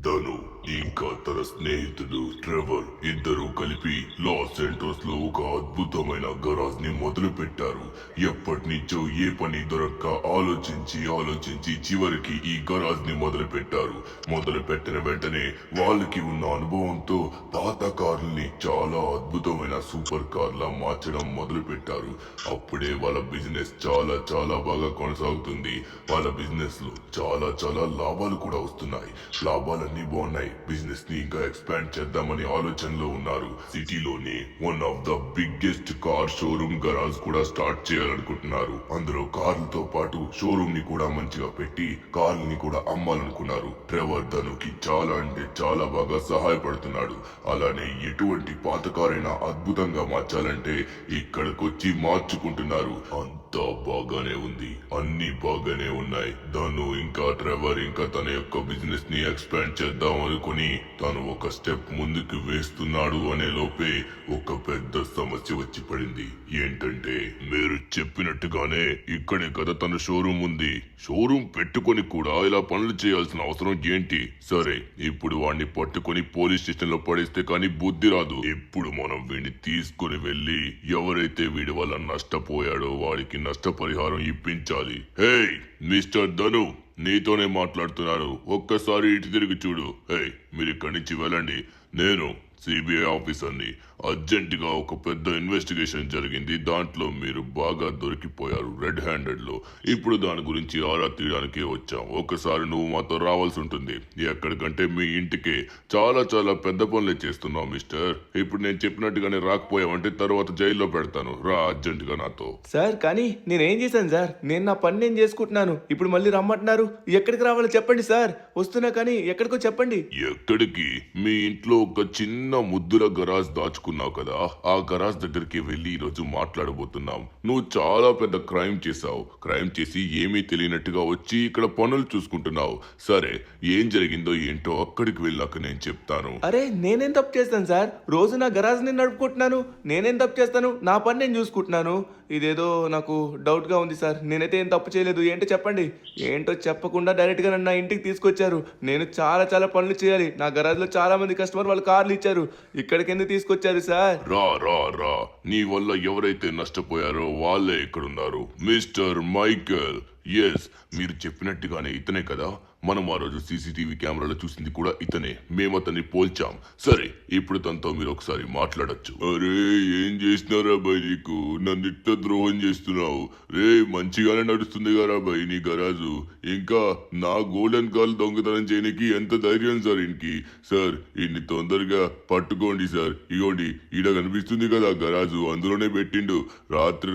ధను ఇంకా తన స్నేహితుడు ట్రెవర్ ఇద్దరు కలిపి లాస్ సెంటోస్ లో ఒక అద్భుతమైన గరాజ్ ని మొదలు పెట్టారు. ఎప్పటి నుంచో ఏ పని దొరక్క ఆలోచించి చివరికి ఈ గరాజ్ ని మొదలు పెట్టారు. మొదలు పెట్టిన వెంటనే వాళ్ళకి ఉన్న అనుభవంతో పాత కార్లని చాలా అద్భుతమైన సూపర్ కార్లా మార్చడం మొదలు పెట్టారు. అప్పుడే వాళ్ళ బిజినెస్ చాలా చాలా బాగా కొనసాగుతుంది. వాళ్ళ బిజినెస్ లో చాలా లాభాలు కూడా వస్తున్నాయి. లాభాలన్నీ బాగున్నాయి. బిజినెస్ ని ఇంకా ఎక్స్పాండ్ చేద్దామని ఆలోచనలో ఉన్నారు. సిటీలోనే one of the biggest car showroom garage కూడా స్టార్ట్ చేయాలనుకుంటున్నారు. అందులో కార్లతో పాటు షోరూమ్ ని కూడా మంచిగా పెట్టి కార్లని కూడా అమ్మాలనుకున్నారు. ట్రెవర్ ధనుకి చాలా అంటే చాలా బాగా సహాయపడుతున్నాడు. అలానే ఎటువంటి పాత కారైనా అద్భుతంగా మార్చాలంటే ఇక్కడికొచ్చి మార్చుకుంటున్నారు. అంతా బాగానే ఉంది, అన్ని బాగానే ఉన్నాయి. ధను ఇంకా ట్రెవర్ ఇంకా తన యొక్క బిజినెస్ ని ఎక్స్పాండ్ చేద్దాం అనుకుని తను ఒక స్టెప్ ముందుకు వేస్తున్నాడు అనే లోపే ఒక పెద్ద సమస్య వచ్చి పడింది. ఏంటంటే మీరు చెప్పినట్టుగానే ఇక్కడే కదా తన షోరూమ్ ఉంది. షోరూమ్ పెట్టుకొని కూడా ఇలా పనులు చేయాల్సిన అవసరం ఏంటి? సరే, ఇప్పుడు వాడిని పట్టుకొని పోలీస్ స్టేషన్ లో పడేస్తే కానీ బుద్ధి రాదు. ఇప్పుడు మనం వీడిని తీసుకుని వెళ్లి ఎవరైతే వీడి వల్ల నష్టపోయాడో వాడికి నష్టపరిహారం ఇప్పించాలి. హే మిస్టర్ ధను, నీతోనే మాట్లాడుతున్నాను. ఒక్కసారి ఇటు తిరిగి చూడు. హే, మీరు ఇక్కడి నుంచి వెళ్ళండి. నేను సిబిఐ ఆఫీసర్ని. అర్జెంటుగా ఒక పెద్ద ఇన్వెస్టిగేషన్ జరిగింది. దాంట్లో మీరు బాగా దొరికిపోయారు రెడ్ హ్యాండెడ్ లో. ఇప్పుడు దాని గురించి ఆరా తీయడానికే వచ్చాం. ఒకసారి నువ్వు మాతో రావాల్సి ఉంటుంది. ఎక్కడికంటే మీ ఇంటికే. చాలా పెద్ద పనులే చేస్తున్నావు మిస్టర్. ఇప్పుడు నేను చెప్పినట్టుగానే రాకపోయావంటే తర్వాత జైల్లో పెడతాను. రా అర్జెంటుగా నాతో. సార్ కానీ నేనేం చేశాను సార్? నేను నా పని నేను చేసుకుంటున్నాను. ఇప్పుడు మళ్ళీ రమ్మంటున్నారు. ఎక్కడికి రావాలో చెప్పండి సార్. వస్తున్నా కానీ ఎక్కడికో చెప్పండి. ఎక్కడికి? మీ ఇంట్లో ఒక చిన్న ముద్దుల గరాజ్ దాచుకున్నావు కదా, ఆ గరాజ్ దగ్గరికి వెళ్ళి ఈరోజు మాట్లాడబోతున్నాం. నువ్వు చాలా పెద్ద క్రైమ్ చేశావు. క్రైమ్ చేసి ఏమీ తెలియనట్టుగా వచ్చి ఇక్కడ పనులు చూసుకుంటున్నావు. సరే, ఏం జరిగిందో ఏంటో అక్కడికి వెళ్ళాక నేను చెప్తాను. అరే నేనేం తప్పు చేస్తాను సార్? రోజు నా గరాజ్ నేను నడుపుకుంటున్నాను. నేనేం తప్పు చేస్తాను? నా పని నేను చూసుకుంటున్నాను. ఇదేదో నాకు డౌట్గా ఉంది సార్. నేనైతే ఏం తప్పు చేయలేదు. ఏంటో చెప్పండి. ఏంటో చెప్పకుండా డైరెక్ట్గా నన్ను నా ఇంటికి తీసుకొచ్చారు. నేను చాలా పనులు చేయాలి. నా గరాజ్లో చాలా మంది కస్టమర్ వాళ్ళు కార్లు ఇచ్చారు. ఇక్కడికి ఎందుకు తీసుకొచ్చారు సార్? రా, నీ వల్ల ఎవరైతే నష్టపోయారో వాళ్ళే ఇక్కడున్నారు. Mister Michael. ఎస్, మీరు చెప్పినట్టుగానే ఇతనే కదా. మనం ఆ రోజు సీసీటీవీ కెమెరాలో చూసింది కూడా ఇతనే. మేము అతన్ని పోల్చాం. సరే, ఇప్పుడు తనతో మీరు ఒకసారి మాట్లాడొచ్చు. అరే, ఏం చేసినారా బాయ్ నీకు? నన్ను ఇట్ట ద్రోహం చేస్తున్నావు. రే, మంచిగానే నడుస్తుంది కదా బాయ్ నీ గరాజు. ఇంకా నా గోల్డెన్ కాల్ దొంగతనం చేయడానికి ఎంత ధైర్యం సార్ ఈయనకి? సార్, ఇన్ని తొందరగా పట్టుకోండి సార్. ఇగోండి, ఈడ కనిపిస్తుంది కదా గరాజు, అందులోనే పెట్టిండు. రాత్రి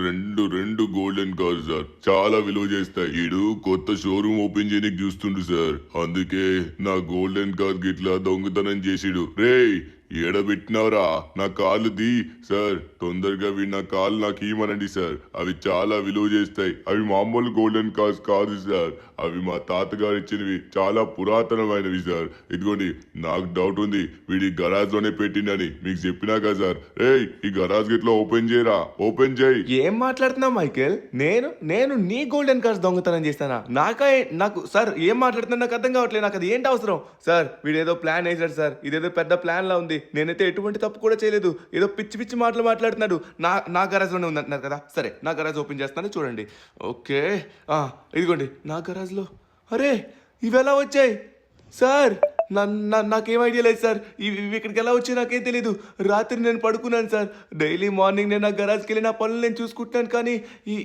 రెండు గోల్డెన్ కార్ సార్, చాలా విలువ చేస్తాయి. ఈడు కొత్త షోరూమ్ ఓపెన్ చేయడానికి చూస్తుండు సార్. అందుకే నా గోల్డెన్ కార్ గిట్లా దొంగతనం చేసిడు. రేయ్, ఏడబెట్టినవరా నా కాళ్ళు ది సార్. తొందరగా నా కాళ్ళు నాకు ఇవ్వమనండి సార్. అవి చాలా విలువ చేస్తాయి. అవి మామూలు గోల్డెన్ కార్స్ కాదు సార్. అవి మా తాతగారు ఇచ్చినవి, చాలా పురాతనమైనవి సార్. ఇదిగోండి, నాకు డౌట్ ఉంది వీడి గరాజ్ లోనే పెట్టిండని. మీకు చెప్పినా కదా సార్. ఏయ్, ఈ గరాజ్ గిట్లా ఓపెన్ చేయరా, ఓపెన్ చేయి. ఏం మాట్లాడుతున్నావు మైకేల్? నేను నీ గోల్డెన్ కార్స్ దొంగతనం చేస్తానా? నాకు సార్ ఏం మాట్లాడుతున్నా నాకు అర్థం కావట్లేదు. నాకు అది ఏంటి అవసరం సార్? వీడేదో ప్లాన్ వేసాడు సార్. ఇదేదో పెద్ద ప్లాన్ లా ఉంది. నేనైతే ఎటువంటి తప్పు కూడా చేయలేదు. ఏదో పిచ్చి మాటలు మాట్లాడుతున్నాడు. నా గరాజ్ లోనే ఉంది అంటున్నారు కదా. సరే, నా గరాజ్ ఓపెన్ చేస్తాను చూడండి. ఓకే, ఇదిగోండి నా గరాజ్ లో. అరే, ఇవి ఎలా వచ్చాయి సార్? నాకేం ఐడియా లేదు సార్. ఇవి ఇక్కడికి ఎలా వచ్చాయి నాకేం తెలీదు. రాత్రి నేను పడుకున్నాను సార్. డైలీ మార్నింగ్ నేను నా గరాజ్కి వెళ్ళి నా పనులు నేను చూసుకుంటాను. కానీ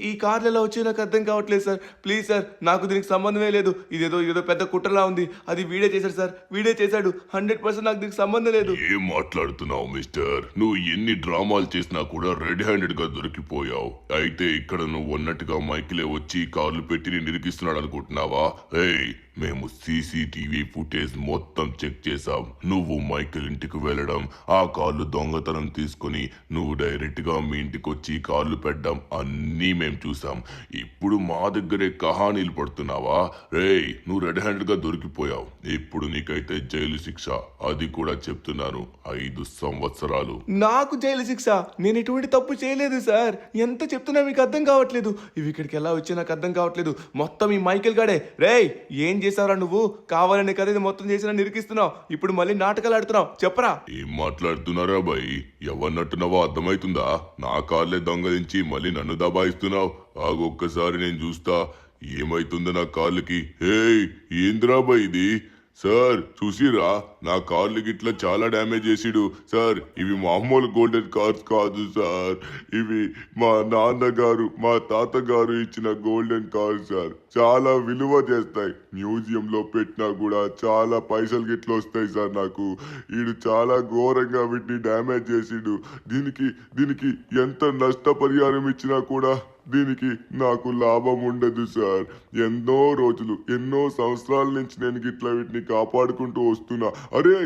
ఈ కార్లు ఎలా వచ్చాయి నాకు అర్థం కావట్లేదు సార్. ప్లీజ్ సార్, నాకు దీనికి సంబంధమే లేదు. ఇదేదో పెద్ద కుట్రలా ఉంది. అది వీడే చేశాడు సార్. వీడే చేశాడు. 100% నాకు దీనికి సంబంధం లేదు. ఏం మాట్లాడుతున్నావు మిస్టర్? నువ్వు ఎన్ని డ్రామాలు చేసినా కూడా రెడ్ హ్యాండెడ్ గా దొరికిపోయావు. అయితే ఇక్కడ నువ్వు అన్నట్టుగా మైకిలే వచ్చి కార్లు పెట్టి నేను ఇరికిస్తున్నాడు అనుకుంటున్నావా? ఏయ్, మేము సీసీటీవీ ఫుటేజ్ మొత్తం చెక్ చేసాం. నువ్వు మైకేల్ ఇంటికి వెళ్ళడం, ఆ కార్లు దొంగతనం తీసుకుని నువ్వు డైరెక్ట్ గా మీ ఇంటికి వచ్చి కార్లు పెట్టడం అన్నీ మేము చూసాం. ఇప్పుడు మా దగ్గరే కహానీలు పడుతున్నావా? రేయ్, నువ్వు రెడ్ హ్యాండెడ్ గా దొరికిపోయావు. ఇప్పుడు నీకైతే జైలు శిక్ష. అది కూడా చెప్తున్నాను, 5 సంవత్సరాలు. నాకు జైలు శిక్ష? నేను ఎటువంటి తప్పు చేయలేదు సార్. ఎంత చెప్తున్నా మీకు అర్థం కావట్లేదు. ఇవి ఇక్కడికి ఎలా వచ్చి నాకు అర్థం కావట్లేదు. మొత్తం ఈ మైకేల్ గాడే. రేయ్, ఏం చేసావురా నువ్వు? కావాలని కదా ఇది మొత్తం చేసినా నిరికిస్తున్నావు. ఇప్పుడు మళ్ళీ నాటకాలు ఆడుతున్నావు. చెప్పరా? ఏం మాట్లాడుతున్నారా బాయ్? ఎవరినట్టున్నావో అర్థమైతుందా? నా కార్లే దొంగలించి మళ్ళీ నన్ను దబాయిస్తున్నావు. ఆగొక్కసారి నేను చూస్తా ఏమైతుందో నా కార్లకి. హే, ఏంద్రా బాయ్ ఇది? సార్ చూసిరా, నా కార్లు గిట్లా చాలా డ్యామేజ్ చేసిడు సార్. ఇవి మామూలు గోల్డెన్ కార్స్ కాదు సార్, ఇవి మా నాన్నగారు మా తాతగారు ఇచ్చిన గోల్డెన్ కార్స్ సార్. చాలా విలువ చేస్తాయి. మ్యూజియంలో పెట్టినా కూడా చాలా పైసలు గిట్ల వస్తాయి సార్ నాకు. వీడు చాలా ఘోరంగా వీటిని డ్యామేజ్ చేసిడు. దీనికి ఎంత నష్టపరిహారం ఇచ్చినా కూడా దీనికి నాకు లాభం ఉండదు సార్. ఎన్నో రోజులు ఎన్నో సంవత్సరాల నుంచి నేను గిట్లా వీటిని కాపాడుకుంటూ వస్తున్నా. అరే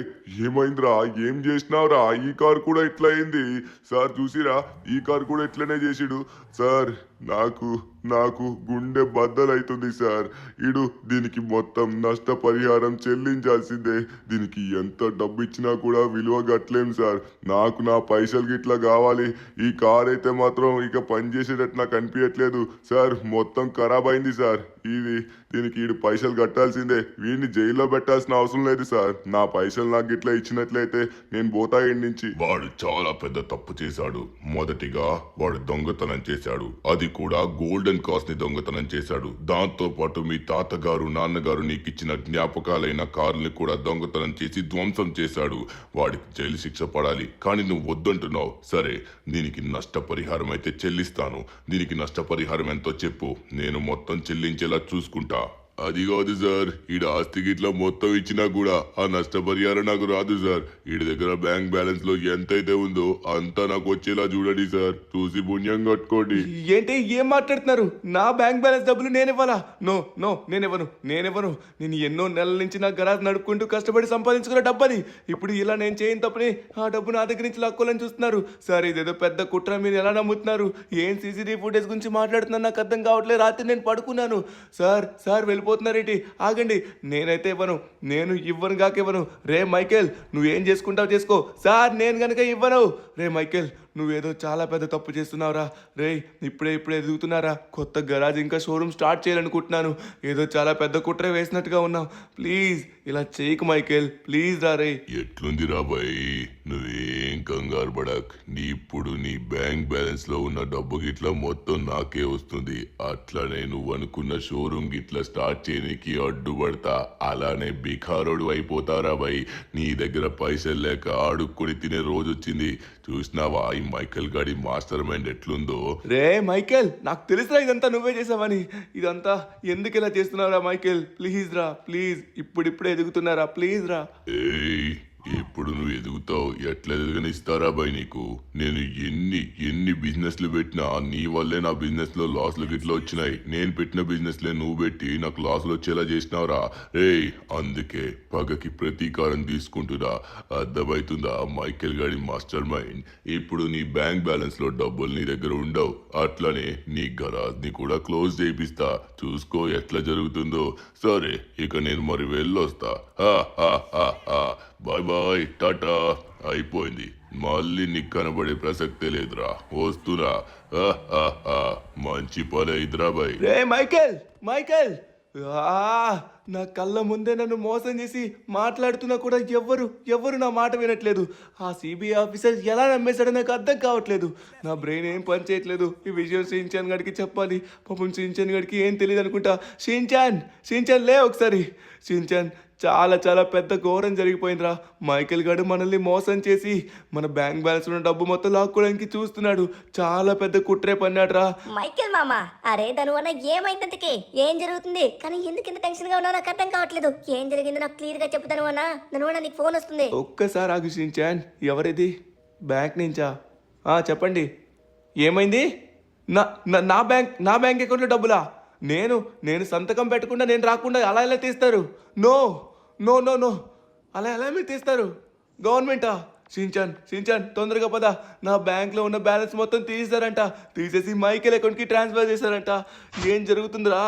ఏమైందిరా? ఏం చేసినావురా? ఈ కారు కూడా ఇట్లా అయింది సార్. చూసిరా, ఈ కారు కూడా ఇట్లనే చేసిడు సార్. నాకు గుండె బద్దలైతుంది సార్. దీనికి మొత్తం నష్టపరిహారం చెల్లించాల్సిందే. దీనికి ఎంత డబ్బు ఇచ్చినా కూడా విలువ గట్లేం సార్. నాకు నా పైసలు గిట్లా కావాలి. ఈ కార్ అయితే మాత్రం ఇక పనిచేసేటట్టు నాకు అనిపించట్లేదు సార్. మొత్తం ఖరాబ్ అయింది సార్. దీనికి పైసలు కట్టాల్సిందే. వీడిని జైల్లో పెట్టాల్సిన అవసరం లేదు సార్. నా పైసలు నాకు గిట్లా ఇచ్చినట్లయితే నేను పోతా ఇంటి నుంచి. వాడు చాలా పెద్ద తప్పు చేశాడు. మొదటిగా వాడు దొంగతనం చేశాడు, అది కూడా గోల్డెన్ కార్స్ ని దొంగతనం చేశాడు. దాంతో పాటు మీ తాతగారు నాన్నగారు నీకు ఇచ్చిన జ్ఞాపకాలైన కార్లని కూడా దొంగతనం చేసి ధ్వంసం చేశాడు. వాడికి జైలు శిక్ష పడాలి. కానీ నువ్వు వద్దంటున్నావు. సరే, దీనికి నష్టపరిహారం అయితే చెల్లిస్తాను. దీనికి నష్టపరిహారం ఎంతో చెప్పు, నేను మొత్తం చెల్లించేలా చూసుకుంటా. అది కాదు సార్, ఈడ ఆస్తి గిట్లా మొత్తం ఇచ్చినా కూడా ఆ నష్టపరిహారం నాకు రాదు సార్. ఈడి దగ్గర బ్యాంక్ బ్యాలెన్స్ లో ఎంతైతే ఉందో అంతా నాకు వచ్చేలా చూడండి సార్. చూసి పుణ్యం కట్టుకోండి. ఏంటి, ఏం మాట్లాడుతున్నారు? నా బ్యాంక్ బ్యాలెన్స్ డబ్బులు నేను ఇవ్వాలా? నో, నేనెవను. నేను ఎన్నో నెలల నుంచి నా గరాజ్ నడుపుకుంటూ కష్టపడి సంపాదించుకున్న డబ్బని ఇప్పుడు ఇలా నేను చేయని తప్పని ఆ డబ్బు నా దగ్గర నుంచి లాక్కోవాలని చూస్తున్నారు సార్. ఇదేదో పెద్ద కుట్ర. మీరు ఎలా నమ్ముతున్నారు? ఏం సీసీటీవీ ఫుటేజ్ గురించి మాట్లాడుతున్నారు నాకు అర్థం కావట్లేదు. రాత్రి నేను పడుకున్నాను సార్. వెళ్ళిపోతున్నారేంటి? ఆగండి, నేనైతే ఇవ్వను. నేను ఇవ్వను కాకివ్వను. రే మైకేల్, నువ్వేం చేసుకుంటావు చేసుకో సార్. నేను గనక ఇవ్వను. రే మైకేల్, నువ్వేదో చాలా పెద్ద తప్పు చేస్తున్నావురా. రే ఇప్పుడే ఎదుగుతున్నారా? కొత్త గరాజ్ ఇంకా షోరూమ్ స్టార్ట్ చేయాలనుకుంటున్నాను. ఏదో చాలా పెద్ద కుట్ర వేసినట్టుగా ఉన్నావు. ప్లీజ్ ఇలా చేయకు మైకేల్, ప్లీజ్ రా. రే ఎట్లుంది రాబాయ్? నువ్వేం కంగారు పడక్. ఇప్పుడు నీ బ్యాంక్ బ్యాలెన్స్ లో ఉన్న డబ్బు గిట్లా మొత్తం నాకే వస్తుంది. అట్లానే నువ్వు అనుకున్న షోరూమ్ గిట్లా స్టార్ట్ చేయడానికి అడ్డుపడతా. అలానే బిఖారోడు అయిపోతారా బాయ్. నీ దగ్గర పైసలు లేక ఆడుకొని తినే రోజు వచ్చింది. చూసినావా ఈ మైకేల్ గాడి మాస్టర్ మైండ్ ఎట్లుందో? రే మైకేల్, నాకు తెలుసురా ఇదంతా నువ్వే చేసావని. ఇదంతా ఎందుకు ఇలా చేస్తున్నావురా మైకేల్? ప్లీజ్ రా, ప్లీజ్. ఇప్పుడిప్పుడే ఎదుగుతున్నారా? ప్లీజ్ రా. ఏయ్, ఇప్పుడు నువ్వు ఎదుగుతావు. ఎట్లా ఎదుగనిస్తారా బాయ్ నీకు? నేను ఎన్ని బిజినెస్లు పెట్టినా నీ వల్లే నా బిజినెస్ లో లాస్లు గిట్లా వచ్చినాయి. నేను పెట్టిన బిజినెస్ లే నువ్వు పెట్టి నాకు లాస్లు వచ్చేలా చేసినావురా. ఏయ్, అందుకే పగకి ప్రతీకారం తీసుకుంటున్నా. అర్థమవుతుందా మైకేల్ గాడి మాస్టర్ మైండ్? ఇప్పుడు నీ బ్యాంక్ బ్యాలెన్స్ లో డబ్బులు నీ దగ్గర ఉండవు. అట్లనే నీ గరాజ్ ని కూడా క్లోజ్ చేయిస్తా. చూసుకో ఎట్లా జరుగుతుందో. సరే, ఇక నేను మరి వెళ్ళొస్తా. Bye bye, tata. అయిపోయింది. మళ్ళీ నీకు కనబడే ప్రసక్తే లేదురా. వస్తున్నా. మంచి పని అయిద్రా బాయ్. రే మైకేల్, నా కళ్ళ ముందే నన్ను మోసం చేసి మాట్లాడుతున్నా కూడా ఎవ్వరు నా మాట వినట్లేదు. ఆ సిబిఐ ఆఫీసర్ ఎలా నమ్మేశాడో నాకు అర్థం కావట్లేదు. నా బ్రెయిన్ ఏం పని చేయట్లేదు. ఈ విషయం షిన్చాన్ గడికి చెప్పాలి. పాపం షిన్చాన్ గడికి ఏం తెలియదు అనుకుంటా. షిన్చాన్ లే ఒకసారి. షిన్చాన్, చాలా పెద్ద ఘోరం జరిగిపోయిందిరా. మైకేల్ గారు మనల్ని మోసం చేసి మన బ్యాంక్ బ్యాలెన్స్ ఉన్న డబ్బు మొత్తం లాక్కోవడానికి చూస్తున్నాడు. చాలా పెద్ద కుట్రే పన్నాడురా. మైకేల్ మామ, అరే ధనువన్న ఏమైందంతకి? ఏం జరుగుతుంది? కానీ ఎందుకు ఇంత టెన్షన్ గా ఉన్నావు నాకు అర్థం కావట్లేదు. ఏం జరిగిందో నాకు క్లియర్ గా చెప్పు ధనువన్న నీకు ఫోన్ వస్తుంది. ఒక్కసారి ఆగు షిన్చాన్. ఎవరిది? బ్యాంక్ నుంచా? చెప్పండి, ఏమైంది? నా బ్యాంక్ అకౌంట్లో డబ్బులా? నేను సంతకం పెట్టకుండా నేను రాకుండా అలా ఎలా తీస్తారు? నో, అలా ఎలా మీరు తీస్తారు? గవర్నమెంటా? షిన్చాన్ తొందరగా పద. నా బ్యాంక్లో ఉన్న బ్యాలెన్స్ మొత్తం తీసేశారంట. తీసేసి మైకేల్ అకౌంట్కి ట్రాన్స్ఫర్ చేశారంట. ఏం జరుగుతుందిరా?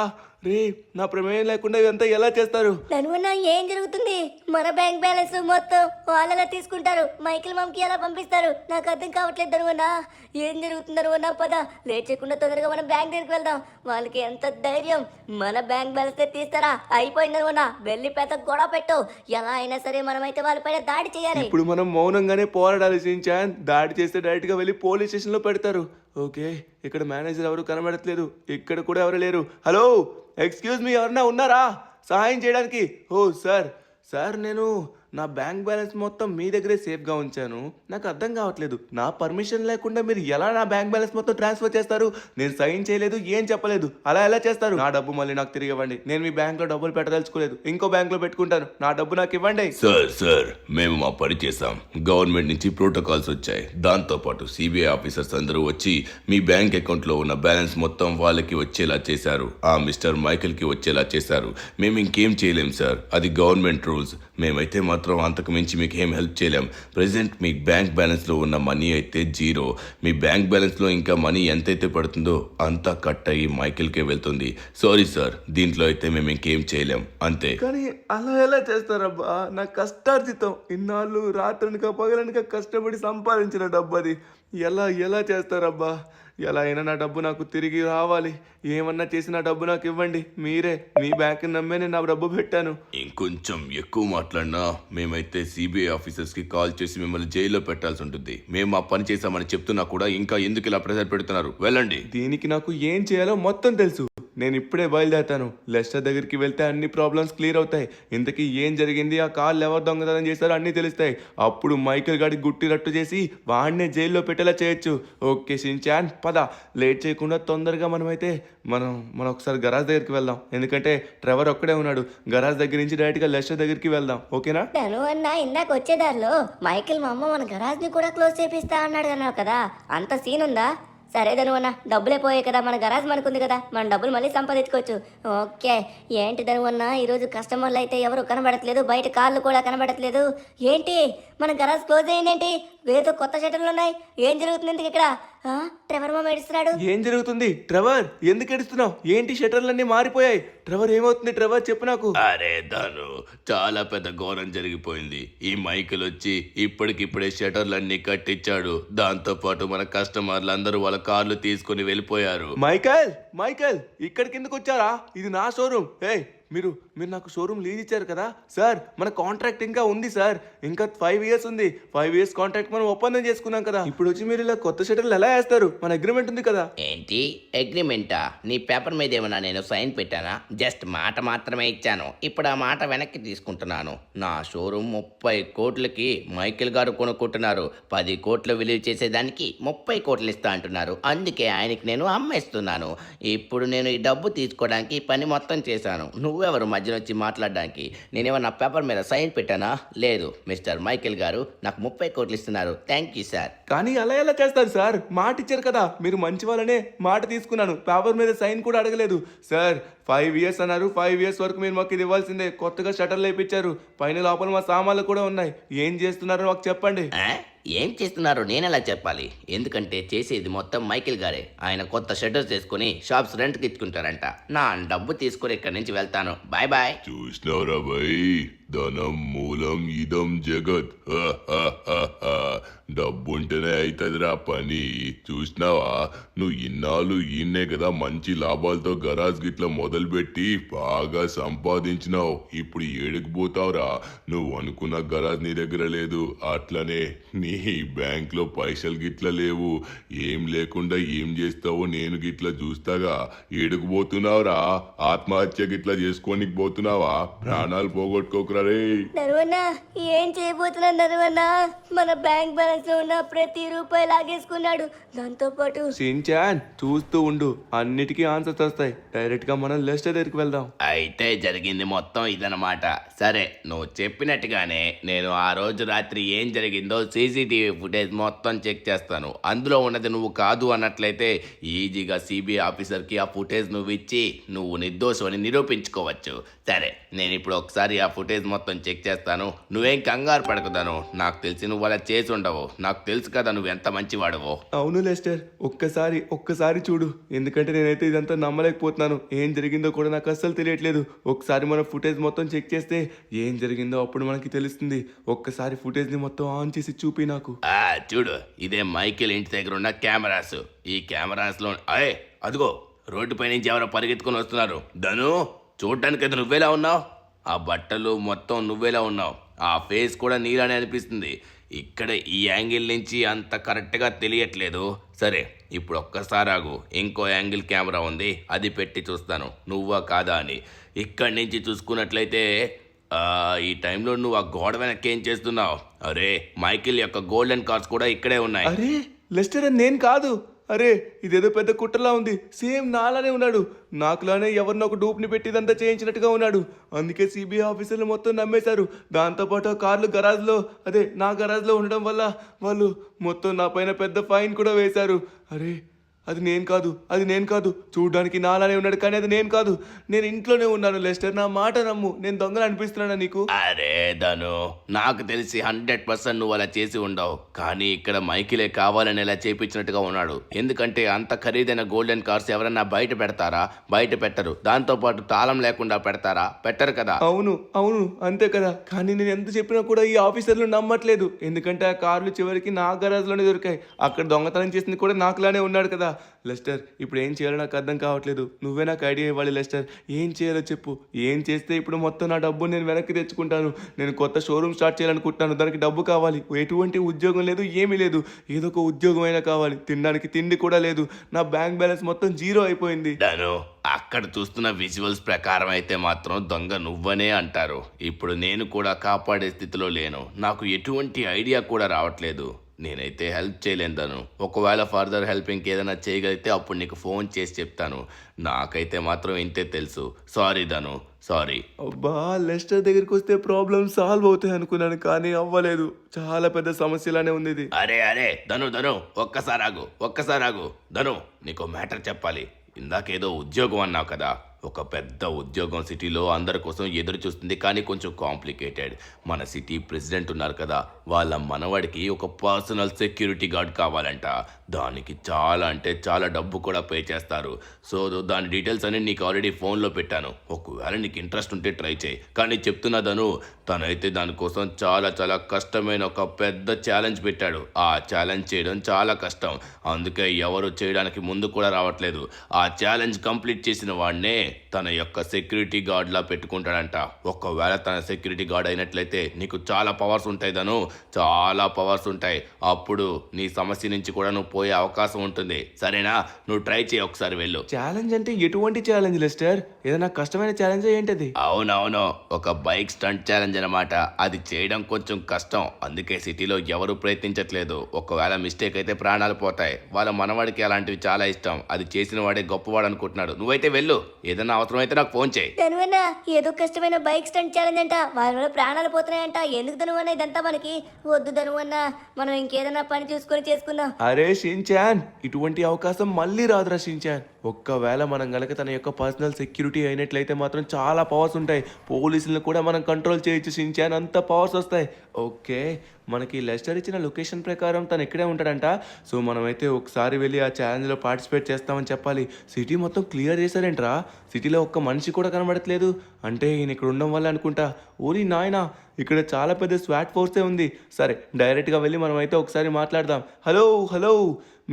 రే నా ప్రమేయం లేకుండా ఇదంతా ఎలా చేస్తారు? ధనువన్న ఏం జరుగుతుంది? మన బ్యాంక్ బ్యాలెన్స్ మొత్తం వాళ్ళలా తీసుకుంటారు, మైకిల్ మామ్కి ఎలా పంపిస్తారు? నాకు అర్థం కావట్లేదు ధనువన్న. ఏం జరుగుతుంది ధనువన్న? పద లేట్ చేయకుండా తొందరగా మనం బ్యాంక్ దగ్గరికి వెళ్దాం. వాళ్ళకి ఎంత ధైర్యం, మన బ్యాంక్ బ్యాలెన్స్ తీస్తారా? అయిపోయింది ధనువన్న, వెళ్ళి పెద్ద గొడవ పెట్టు. ఎలా అయినా సరే మనమైతే వాళ్ళపైన దాడి చేయాలి. ఇప్పుడు మనం మౌనంగానే పోరాడాలి షిన్చాన్. దాడి చేస్తే డైరెక్ట్ గా వెళ్ళి పోలీస్ స్టేషన్ లో పెడతారు. ఓకే, ఇక్కడ మేనేజర్ ఎవరు కనబడట్లేదు, ఇక్కడ కూడా ఎవరు లేరు. హలో, ఎక్స్క్యూజ్ మీ, ఎవరన్నా ఉన్నారా సహాయం చేయడానికి? ఓ సార్, సార్ నేను నా బ్యాంక్ బ్యాలెన్స్ మొత్తం మీ దగ్గరే సేఫ్గా ఉంచాను. నాకు అర్థం కావట్లేదు, నా పర్మిషన్ లేకుండా మీరు ఎలా నా బ్యాంక్ బ్యాలెన్స్ మొత్తం ట్రాన్స్ఫర్ చేస్తారు? నేను సైన్ చేయలేదు, ఏం చెప్పలేదు, అలా ఎలా చేస్తారు? నా డబ్బు మళ్ళీ నాకు తిరిగి ఇవ్వండి. నేను మీ బ్యాంక్లో డబ్బులు పెట్టదలుచుకోలేదు, ఇంకో బ్యాంక్లో పెట్టుకుంటాను. నా డబ్బు నాకు ఇవ్వండి. సార్ మేము మా పని చేసాం. గవర్నమెంట్ నుంచి ప్రోటోకాల్స్ వచ్చాయి. దాంతోపాటు సిబిఐ ఆఫీసర్స్ అందరూ వచ్చి మీ బ్యాంక్ అకౌంట్లో ఉన్న బ్యాలెన్స్ మొత్తం వాళ్ళకి వచ్చేలా చేశారు. ఆ మిస్టర్ మైకేల్కి వచ్చేలా చేశారు. మేము ఇంకేం చేయలేం సార్, అది గవర్నమెంట్ రూల్స్. మేమైతే మాత్రం అంతకు మించి మీకు ఏం హెల్ప్ చేయలేం. ప్రెసెంట్ మీ బ్యాంక్ బ్యాలెన్స్లో ఉన్న మనీ అయితే 0. మీ బ్యాంక్ బ్యాలెన్స్లో ఇంకా మనీ ఎంతైతే పడుతుందో అంతా కట్ అయ్యి మైకేల్కే వెళ్తుంది. సారీ సార్, దీంట్లో అయితే మేము ఇంకేం చేయలేం, అంతే. కానీ అలా ఎలా చేస్తారబ్బా? నా కష్టార్జితం, ఇన్నాళ్ళు రాత్రనక పగలనక కష్టపడి సంపాదించిన డబ్బు అది. ఎలా చేస్తారబ్బా? ఎలా అయినా నా డబ్బు నాకు తిరిగి రావాలి. ఏమన్నా చేసి నా డబ్బు నాకు ఇవ్వండి. మీరే మీ బ్యాంక్ నమ్మే నేను నా డబ్బు పెట్టాను. ఇంకొంచెం ఎక్కువ మాట్లాడినా మేమైతే సిబిఐ ఆఫీసర్స్కి కాల్ చేసి మిమ్మల్ని జైల్లో పెట్టాల్సి ఉంటుంది. మేము మా పని చేసామని చెప్తున్నా కూడా ఇంకా ఎందుకు ఇలా ప్రెజర్ పెడుతున్నారు? వెళ్ళండి. దీనికి నాకు ఏం చేయాలో మొత్తం తెలుసు. నేను ఇప్పుడే బయలుదేరుతాను. లెస్టర్ దగ్గరికి వెళ్తే అన్ని ప్రాబ్లమ్స్ క్లియర్ అవుతాయి. ఇంతకీ ఏం జరిగింది, ఆ కార్లు ఎవరు దొంగతనం చేశారో అన్నీ తెలుస్తాయి. అప్పుడు మైకేల్ గాడికి గుట్టి రట్టు చేసి వాడినే జైల్లో పెట్టేలా చేయొచ్చు. ఓకే షిన్చాన్, పద. లేట్ చేయకుండా తొందరగా మనం ఒకసారి గరాజ్ దగ్గరికి వెళ్దాం. ఎందుకంటే ట్రెవర్ ఒక్కడే ఉన్నాడు. గరాజ్ దగ్గర నుంచి డైరెక్ట్గా లెస్టర్ దగ్గరికి వెళ్దాం. ఓకేనా? ధనువన్న ఇందాక వచ్చేదారిలో మైకిల్ మా అమ్మ మన గరాజ్ని కూడా క్లోజ్ చేపిస్తా అన్నాడు అన్నావు కదా, అంత సీన్ ఉందా? సరే ధనువన్న, డబ్బులే పోయాయి కదా, మన గరాజ్ మనకుంది కదా, మన డబ్బులు మళ్ళీ సంపాదించుకోవచ్చు. ఓకే, ఏంటి ధనువన్న ఈరోజు కస్టమర్లు అయితే ఎవరు కనబడట్లేదు, బయట కార్లు కూడా కనబడట్లేదు. ఏంటి మన గరాజ్ క్లోజ్ అయిందేంటి? వేరే కొత్త షటర్లు ఉన్నాయి. ఏం జరుగుతుంది ఇంతకు ఇక్కడ? ట్రెవర్ మామ ఏడుస్తున్నాడు. ఏం జరుగుతుంది? ట్రెవర్ ఎందుకు ఏడుస్తున్నావు? ఏంటి షటర్లన్నీ మారిపోయాయి? ట్రెవర్ ఏమవుతుంది? ట్రెవర్ చెప్పు నాకు. అరే ధను, చాలా పెద్ద ఘోరం జరిగిపోయింది. ఈ మైకేల్ వచ్చి ఇప్పటికిప్పుడే షటర్లన్నీ కట్టించాడు. దాంతో పాటు మన కస్టమర్లు అందరూ వాళ్ళ కార్లు తీసుకుని వెళ్ళిపోయారు. మైకేల్ ఇక్కడికి ఎందుకు వచ్చారా? ఇది నా షోరూమ్. మీరు నాకు షోరూమ్ లీజ్ ఇచ్చారు కదా సార్. మన కాంట్రాక్ట్ ఇంకా ఉంది సార్, ఇంకా 5 years ఉంది. 5 years కాంట్రాక్ట్ మనం ఒప్పందం చేసుకున్నాం కదా. ఇప్పుడు వచ్చి మీరు ఇలా కొత్త షటర్లు ఎలా వేస్తారు? మన అగ్రిమెంట్ ఉంది కదా. ఏంటి అగ్రిమెంటా? నీ పేపర్ మీద ఏమన్నా నేను సైన్ పెట్టానా? జస్ట్ మాట మాత్రమే ఇచ్చాను. ఇప్పుడు ఆ మాట వెనక్కి తీసుకుంటున్నాను. నా షోరూమ్ 30 కోట్లకి మైకేల్ గారు కొనుక్కుంటున్నారు. 10 కోట్లు విలువ చేసేదానికి 30 కోట్లు ఇస్తా అంటున్నారు. అందుకే ఆయనకి నేను అమ్మేస్తున్నాను. ఇప్పుడు నేను ఈ డబ్బు తీసుకోవడానికి పని మొత్తం చేశాను. నువ్వెవరు మధ్యలో వచ్చి మాట్లాడడానికి? నేనేమన్నా పేపర్ మీద సైన్ పెట్టానా? లేదు. మిస్టర్ మైకేల్ గారు నాకు 30 కోట్లు ఇస్తున్నారు. Thank you sir. కానీ అలా ఎలా చేస్తారు సార్? మాట ఇచ్చారు కదా, మీరు మంచి వాళ్ళనే మాట తీసుకున్నాను. పేపర్ మీద సైన్ కూడా అడగలేదు సార్. 5 years అన్నారు. 5 years వరకు మీరు మాకు ఇది ఇవ్వాల్సిందే. కొత్తగా షటర్లు వేయించారు, పైన లోపల మా సామాన్లు కూడా ఉన్నాయి. ఏం చేస్తున్నారో మాకు చెప్పండి. ఏం చేస్తున్నారు నేనెలా చెప్పాలి? ఎందుకంటే చేసేది మొత్తం మైకేల్ గారే. ఆయన కొత్త షట్టర్స్ చేసుకుని షాప్స్ రెంట్కి ఇచ్చుకుంటారంట. నా డబ్బు తీసుకుని ఇక్కడి నుంచి వెళ్తాను. Bye bye. చూసినారా భయ్, ధనం మూలం ఇదం జగత్. డబ్బుంటేనే అవుతుందిరా పని. చూసినావా, నువ్వు ఇన్నాళ్ళు ఈయన్నే కదా మంచి లాభాలతో గరాజ్ గిట్ల మొదలుపెట్టి బాగా సంపాదించినావు. ఇప్పుడు ఏడుకు పోతావురా? నువ్వు అనుకున్న గరాజ్ నీ దగ్గర లేదు, అట్లనే నీ బ్యాంక్ లో పైసలు గిట్ల లేవు. ఏం లేకుండా ఏం చేస్తావో నేను గిట్ల చూస్తాగా. ఏడుకు పోతున్నావురా? ఆత్మహత్య గిట్ల చేసుకోనికి పోతున్నావా? ప్రాణాలు పోగొట్టుకోకురా రే. ధనువన్న ఏం చేయబోతున్నాను ధనువన్న? మన బ్యాంక్ బ్యాలెన్స్ లో ఉన్న ప్రతి రూపాయి లాగేసుకున్నాడు. దాంతో పాటు షిన్చాన్ చూస్తూ ఉండు, అన్నిటికీ ఆన్సర్స్ వస్తాయి. డైరెక్ట్ గా మనం లెస్టర్ దగ్గరికి వెళ్దాం. అయితే జరిగింది మొత్తం ఇదనమాట. సరే, నువ్వు చెప్పినట్టుగానే నేను ఆ రోజు రాత్రి ఏం జరిగిందో సీసీటీవీ ఫుటేజ్ మొత్తం చెక్ చేస్తాను. అందులో ఉన్నది నువ్వు కాదు అన్నట్లయితే ఈజీగా సిబిఐ ఆఫీసర్కి ఆ ఫుటేజ్ నువ్వు ఇచ్చి నువ్వు నిర్దోషం అని నిరూపించుకోవచ్చు. సరే, నేను ఇప్పుడు ఒకసారి ఆ ఫుటేజ్ ఫుటేజ్ మొత్తం చెక్ చేస్తాను. నువ్వేం కంగారు పడకుదాను. నాకు తెలిసి నువ్వు అలా చేసి ఉండవు. నాకు తెలుసు కదా నువ్వు ఎంత మంచివాడవో. అవును లెస్టర్, ఒక్కసారి చూడు. ఎందుకంటే నేనైతే ఇదంతా నమ్మలేకపోతున్నాను. ఏం జరిగిందో కూడా నాకు అస్సలు తెలియట్లేదు. ఒకసారి మన ఫుటేజ్ మొత్తం చెక్ చేస్తే ఏం జరిగిందో అప్పుడు మనకి తెలుస్తుంది. ఒక్కసారి ఫుటేజ్ని మొత్తం ఆన్ చేసి చూపి నాకు. చూడు, ఇదే మైకేల్ ఇంటి దగ్గర ఉన్న కెమెరాస్. ఈ కెమెరాస్లో అదిగో రోడ్డుపై నుంచి ఎవరో పరిగెత్తుకొని వస్తున్నారు. ధను, చూడటానికైతే నువ్వేలా ఉన్నావు. ఆ బట్టలు మొత్తం నువ్వేలా ఉన్నావు. ఆ ఫేస్ కూడా నీలానే అనిపిస్తుంది. ఇక్కడ ఈ యాంగిల్ నుంచి అంత కరెక్ట్గా తెలియట్లేదు. సరే, ఇప్పుడు ఒక్కసారి ఆగు. ఇంకో యాంగిల్ కెమెరా ఉంది, అది పెట్టి చూస్తాను నువ్వా కాదా అని. ఇక్కడి నుంచి చూసుకున్నట్లయితే ఈ టైంలో నువ్వు ఆ గోడ వెనక్కి ఏం చేస్తున్నావు? అరే, మైకిల్ యొక్క గోల్డెన్ కార్స్ కూడా ఇక్కడే ఉన్నాయి. అరే లెస్టర్, అని నేను కాదు. అరే, ఇదేదో పెద్ద కుట్రలా ఉంది. సేమ్ నాలానే ఉన్నాడు. నాకులానే ఎవరినో ఒక డూప్ని పెట్టి ఇదంతా చేయించినట్టుగా ఉన్నాడు. అందుకే సిబిఐ ఆఫీసర్లు మొత్తం నమ్మేశారు. దాంతోపాటు ఆ కార్లు గరాజ్లో, నా గరాజ్లో ఉండడం వల్ల వాళ్ళు మొత్తం నా పైన పెద్ద ఫైన్ కూడా వేశారు. అరే, అది నేను కాదు. చూడడానికి నాలానే ఉన్నాడు, కానీ అది నేను కాదు. నేను ఇంట్లోనే ఉన్నాను లెస్టర్, నా మాట నమ్ము. నేను దొంగలు అనిపిస్తున్నానా నీకు? అరే ధను, నాకు తెలిసి 100% నువ్వు అలా చేసి ఉండవు. కానీ ఇక్కడ మైకిలే కావాలని ఇలా చేపించినట్టుగా ఉన్నాడు. ఎందుకంటే అంత ఖరీదైన గోల్డెన్ కార్స్ ఎవరన్నా బయట పెడతారా? బయట పెట్టరు. దాంతోపాటు తాళం లేకుండా పెడతారా? పెట్టరు కదా. అవును అంతే కదా. కానీ నేను ఎంత చెప్పినా కూడా ఈ ఆఫీసర్లు నమ్మట్లేదు. ఎందుకంటే ఆ కార్లు చివరికి నా గరాజ్లోనే దొరికాయి. అక్కడ దొంగతనం చేసింది కూడా నాకులానే ఉన్నాడు కదా. లెస్టర్, ఇప్పుడు ఏం చేయాలో నాకు అర్థం కావట్లేదు. నువ్వే నాకు ఐడియా ఇవ్వాలి లెస్టర్. ఏం చేయాలో చెప్పు. ఏం చేస్తే ఇప్పుడు మొత్తం నా డబ్బు నేను వెనక్కి తెచ్చుకుంటాను. నేను కొత్త షోరూమ్ స్టార్ట్ చేయాలనుకుంటున్నాను. దానికి డబ్బు కావాలి. ఎటువంటి ఉద్యోగం లేదు, ఏమీ లేదు. ఏదో ఒక ఉద్యోగం అయినా కావాలి. తినడానికి తిండి కూడా లేదు. నా బ్యాంక్ బ్యాలెన్స్ మొత్తం 0 అయిపోయింది. అక్కడ చూస్తున్న విజువల్స్ ప్రకారం అయితే మాత్రం దొంగ నువ్వనే అంటారు. ఇప్పుడు నేను కూడా కాపాడే స్థితిలో లేను. నాకు ఎటువంటి ఐడియా కూడా రావట్లేదు. నేనైతే హెల్ప్ చేయలేను. ఒకవేళ ఫర్దర్ హెల్ప్ ఇంకేదైనా చేయగలిగితే అప్పుడు నీకు ఫోన్ చేసి చెప్తాను. నాకైతే మాత్రం ఇంతే తెలుసు. సారీ ధను, సారీ. అబ్బా, లెస్టర్ దగ్గరికి వస్తే ప్రాబ్లమ్ సాల్వ్ అవుతాయి అనుకున్నాను, కానీ అవ్వలేదు. చాలా పెద్ద సమస్యలానే ఉంది ఇది. అరే ధను, ఒక్కసారి ఆగు. ధను, నీకు మ్యాటర్ చెప్పాలి. ఇందాకేదో ఉద్యోగం అన్నావు కదా. ఒక పెద్ద ఉద్యోగం సిటీలో అందరి కోసం ఎదురు చూస్తుంది, కానీ కొంచెం కాంప్లికేటెడ్. మన సిటీ ప్రెసిడెంట్ ఉన్నారు కదా, వాళ్ళ మనవడికి ఒక పర్సనల్ సెక్యూరిటీ గార్డ్ కావాలంట. దానికి చాలా అంటే చాలా డబ్బు కూడా పే చేస్తారు. సో దాని డీటెయిల్స్ అన్ని నీకు ఆల్రెడీ ఫోన్లో పెట్టాను. ఒకవేళ నీకు ఇంట్రెస్ట్ ఉంటే ట్రై చేయి. కానీ చెప్తున్నదను, తనైతే దానికోసం చాలా చాలా కష్టమైన ఒక పెద్ద ఛాలెంజ్ పెట్టాడు. ఆ ఛాలెంజ్ చేయడం చాలా కష్టం. అందుకే ఎవరు చేయడానికి ముందు కూడా రావట్లేదు. ఆ ఛాలెంజ్ కంప్లీట్ చేసిన వాడినే తన యొక్క సెక్యూరిటీ గార్డ్లా పెట్టుకుంటాడంట. ఒకవేళ తన సెక్యూరిటీ గార్డ్ అయినట్లయితే నీకు చాలా పవర్స్ ఉంటాయి ధను, చాలా పవర్స్ ఉంటాయి. అప్పుడు నీ సమస్య నుంచి కూడా నువ్వు పోయే అవకాశం ఉంటుంది. సరేనా? నువ్వు ట్రై చేయి, ఒకసారి వెళ్ళు. ఛాలెంజ్ అంటే ఎటువంటి ఛాలెంజ్ లెస్టర్? ఏదైనా కష్టమైన ఛాలెంజ్ ఏంటది? అవునవును, ఒక బైక్ స్టంట్ ఛాలెంజ్ అనమాట. అది చేయడం కొంచెం కష్టం. అందుకే సిటీలో ఎవరు ప్రయత్నించట్లేదు. ఒకవేళ మిస్టేక్ అయితే ప్రాణాలు పోతాయి. వాళ్ళ మనవాడికి అలాంటివి చాలా ఇష్టం. అది చేసిన వాడే గొప్పవాడు అనుకుంటున్నాడు. నువ్వైతే వెళ్ళు. ఏదైనా అవసరం అయితే నాకు ఫోన్ చేయి. ధనువన్న, ఏదో కష్టమైన బైక్ స్టంట్ ఛాలెంజ్ అంట. వాళ్ళ వల్ల ప్రాణాలు పోతున్నాయంట. ఎందుకు ధనువన్న ఇదంతా మనకి? వద్దు ధనువన్న, మనం ఇంకేదైనా పని చూసుకొని చేసుకుందాం. అరే షిన్చాన్, ఇటువంటి అవకాశం మళ్ళీ రాదురా షిన్చాన్. ఒక్కవేళ మనం గనక తన యొక్క పర్సనల్ సెక్యూరిటీ అయినట్లయితే మాత్రం చాలా పవర్స్ ఉంటాయి. పోలీసులను కూడా మనం కంట్రోల్ చేయొచ్చు షిన్చాన్, అంత పవర్స్ వస్తాయి. ఓకే, మనకి లెస్టర్ ఇచ్చిన లొకేషన్ ప్రకారం తను ఇక్కడే ఉంటాడంట. సో మనమైతే ఒకసారి వెళ్ళి ఆ ఛాలెంజ్లో పార్టిసిపేట్ చేస్తామని చెప్పాలి. సిటీ మొత్తం క్లియర్ చేశారేంట్రా? సిటీలో ఒక్క మనిషి కూడా కనబడట్లేదు. అంటే ఈయన ఇక్కడ ఉండడం వల్ల అనుకుంటా. ఓరి నాయనా, ఇక్కడ చాలా పెద్ద స్వాట్ ఫోర్సే ఉంది. సరే, డైరెక్ట్గా వెళ్ళి మనమైతే ఒకసారి మాట్లాడదాం. హలో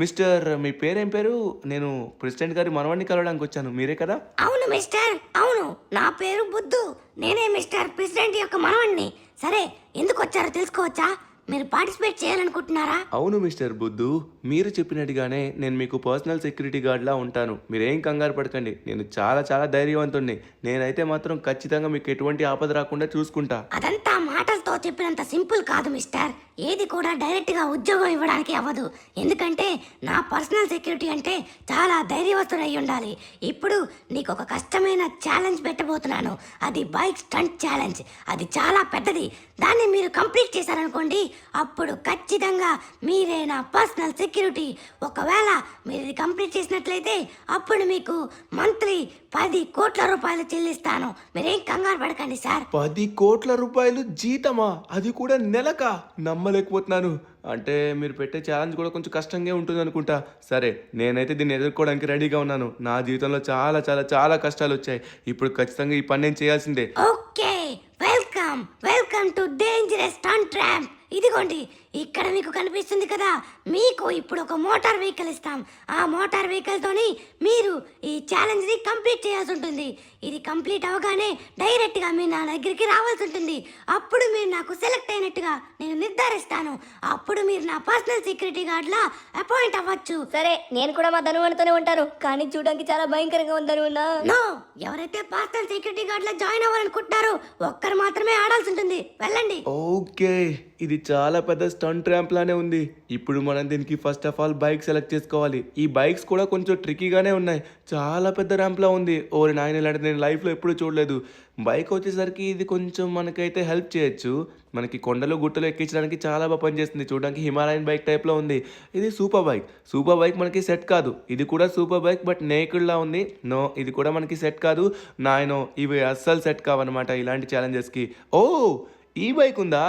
మిస్టర్, మీ పేరేం పేరు? నేను ప్రెసిడెంట్ గారి మనవడిని కలవడానికి వచ్చాను. మీరే కదా? అవును మిస్టర్, అవును. నా పేరు బుద్ధు. నేనే మిస్టర్ ప్రెసిడెంట్ యొక్క మనవణ్ణి. సరే, ఎందుకు వచ్చారో తెలుసుకోవచ్చా? మీరు పార్టిసిపేట్ చేయాలనుకుంటున్నారా? అవును మిస్టర్ బుద్ధు, మీరు చెప్పినట్టుగానే నేను మీకు పర్సనల్ సెక్యూరిటీ గార్డ్లా ఉంటాను. మీరేం కంగారు పడకండి. నేను చాలా చాలా ధైర్యవంతుణ్ణి. నేనైతే మాత్రం ఖచ్చితంగా మీకు ఎటువంటి ఆపద రాకుండా చూసుకుంటా. అదంతా మాటలతో చెప్పినంత సింపుల్ కాదు మిస్టర్. ఏది కూడా డైరెక్ట్గా ఉద్యోగం ఇవ్వడానికి అవ్వదు. ఎందుకంటే నా పర్సనల్ సెక్యూరిటీ అంటే చాలా ధైర్యవంతుడై ఉండాలి. ఇప్పుడు నీకు ఒక కష్టమైన ఛాలెంజ్ పెట్టబోతున్నాను. అది బైక్ స్టంట్ ఛాలెంజ్. అది చాలా పెద్దది. దాన్ని మీరు కంప్లీట్ చేశారనుకోండి, అప్పుడు ఖచ్చితంగా మీరే నా పర్సనల్ సెక్యూరిటీ. ఒకవేళ మీరు ఇది కంప్లీట్ చేసినట్లయితే అప్పుడు మీకు మంత్లీ 10 కోట్ల రూపాయలు చెల్లిస్తాను. మీరేం కంగారు పడకండి సార్. 10 కోట్ల రూపాయలు జీతమా? అది కూడా నెలకా? నమ్మలేకపోతున్నాను. అంటే మీరు పెట్టే ఛాలెంజ్ కూడా కొంచెం కష్టంగా ఉంటుంది అనుకుంటా. సరే, నేనైతే దీన్ని ఎదుర్కోవడానికి రెడీగా ఉన్నాను. నా జీవితంలో చాలా చాలా చాలా కష్టాలు వచ్చాయి. ఇప్పుడు ఖచ్చితంగా ఈ పని నేను చేయాల్సిందే. Okay, welcome to dangerous stunt tramp. ఇదిగోండి, ఇక్కడ మీకు కనిపిస్తుంది కదా, మీకు ఇప్పుడు ఒక మోటార్ వెహికల్ ఇస్తాం. ఆ మోటార్ వెహికల్ తోని మీరు ఈ ఛాలెంజ్ ని కంప్లీట్ చేయాల్సి ఉంటుంది. ఇది కంప్లీట్ అవగానే డైరెక్ట్ గా మీరు నా దగ్గరికి రావాల్సి ఉంటుంది. అప్పుడు మీరు నాకు సెలెక్ట్ అయినట్టుగా నేను నిర్ధారిస్తాను. అప్పుడు మీరు నా పర్సనల్ సెక్యూరిటీ గార్డ్ లా అపాయింట్ అవ్వచ్చు. సరే, నేను కూడా మా ధనువన్నతోనే ఉంటాను, కానీ చూడడానికి చాలా భయంకరంగా ఉంది ధనువన్న. నో, ఎవరైతే పర్సనల్ సెక్యూరిటీ గార్డ్ లా జాయిన్ అవ్వాలనుకుంటున్నారో ఒక్కరు మాత్రమే ఆడాల్సి ఉంటుంది. వెళ్ళండి. ఓకే, ఇది చాలా పెద్ద స్టంట్ ర్యాంప్ లానే ఉంది. ఇప్పుడు మనం దీనికి first of all bike select చేసుకోవాలి. ఈ బైక్స్ కూడా కొంచెం ట్రికీగానే ఉన్నాయి. చాలా పెద్ద ర్యాంప్లా ఉంది. ఓరి నాయన, ఇలాంటి నేను లైఫ్లో ఎప్పుడూ చూడలేదు. బైక్ వచ్చేసరికి ఇది కొంచెం మనకైతే హెల్ప్ చేయొచ్చు. మనకి కొండలు గుట్టలు ఎక్కించడానికి చాలా బాగా పనిచేస్తుంది. చూడడానికి హిమాలయన్ బైక్ టైప్లో ఉంది. ఇది సూపర్ బైక్ మనకి సెట్ కాదు. ఇది కూడా సూపర్ బైక్, బట్ నేకుడ్లా ఉంది. నో, ఇది కూడా మనకి సెట్ కాదు. నాయనో, ఇవి అస్సలు సెట్ కావన్నమాట ఇలాంటి ఛాలెంజెస్కి. ఓ, ఈ బైక్ ఉందా?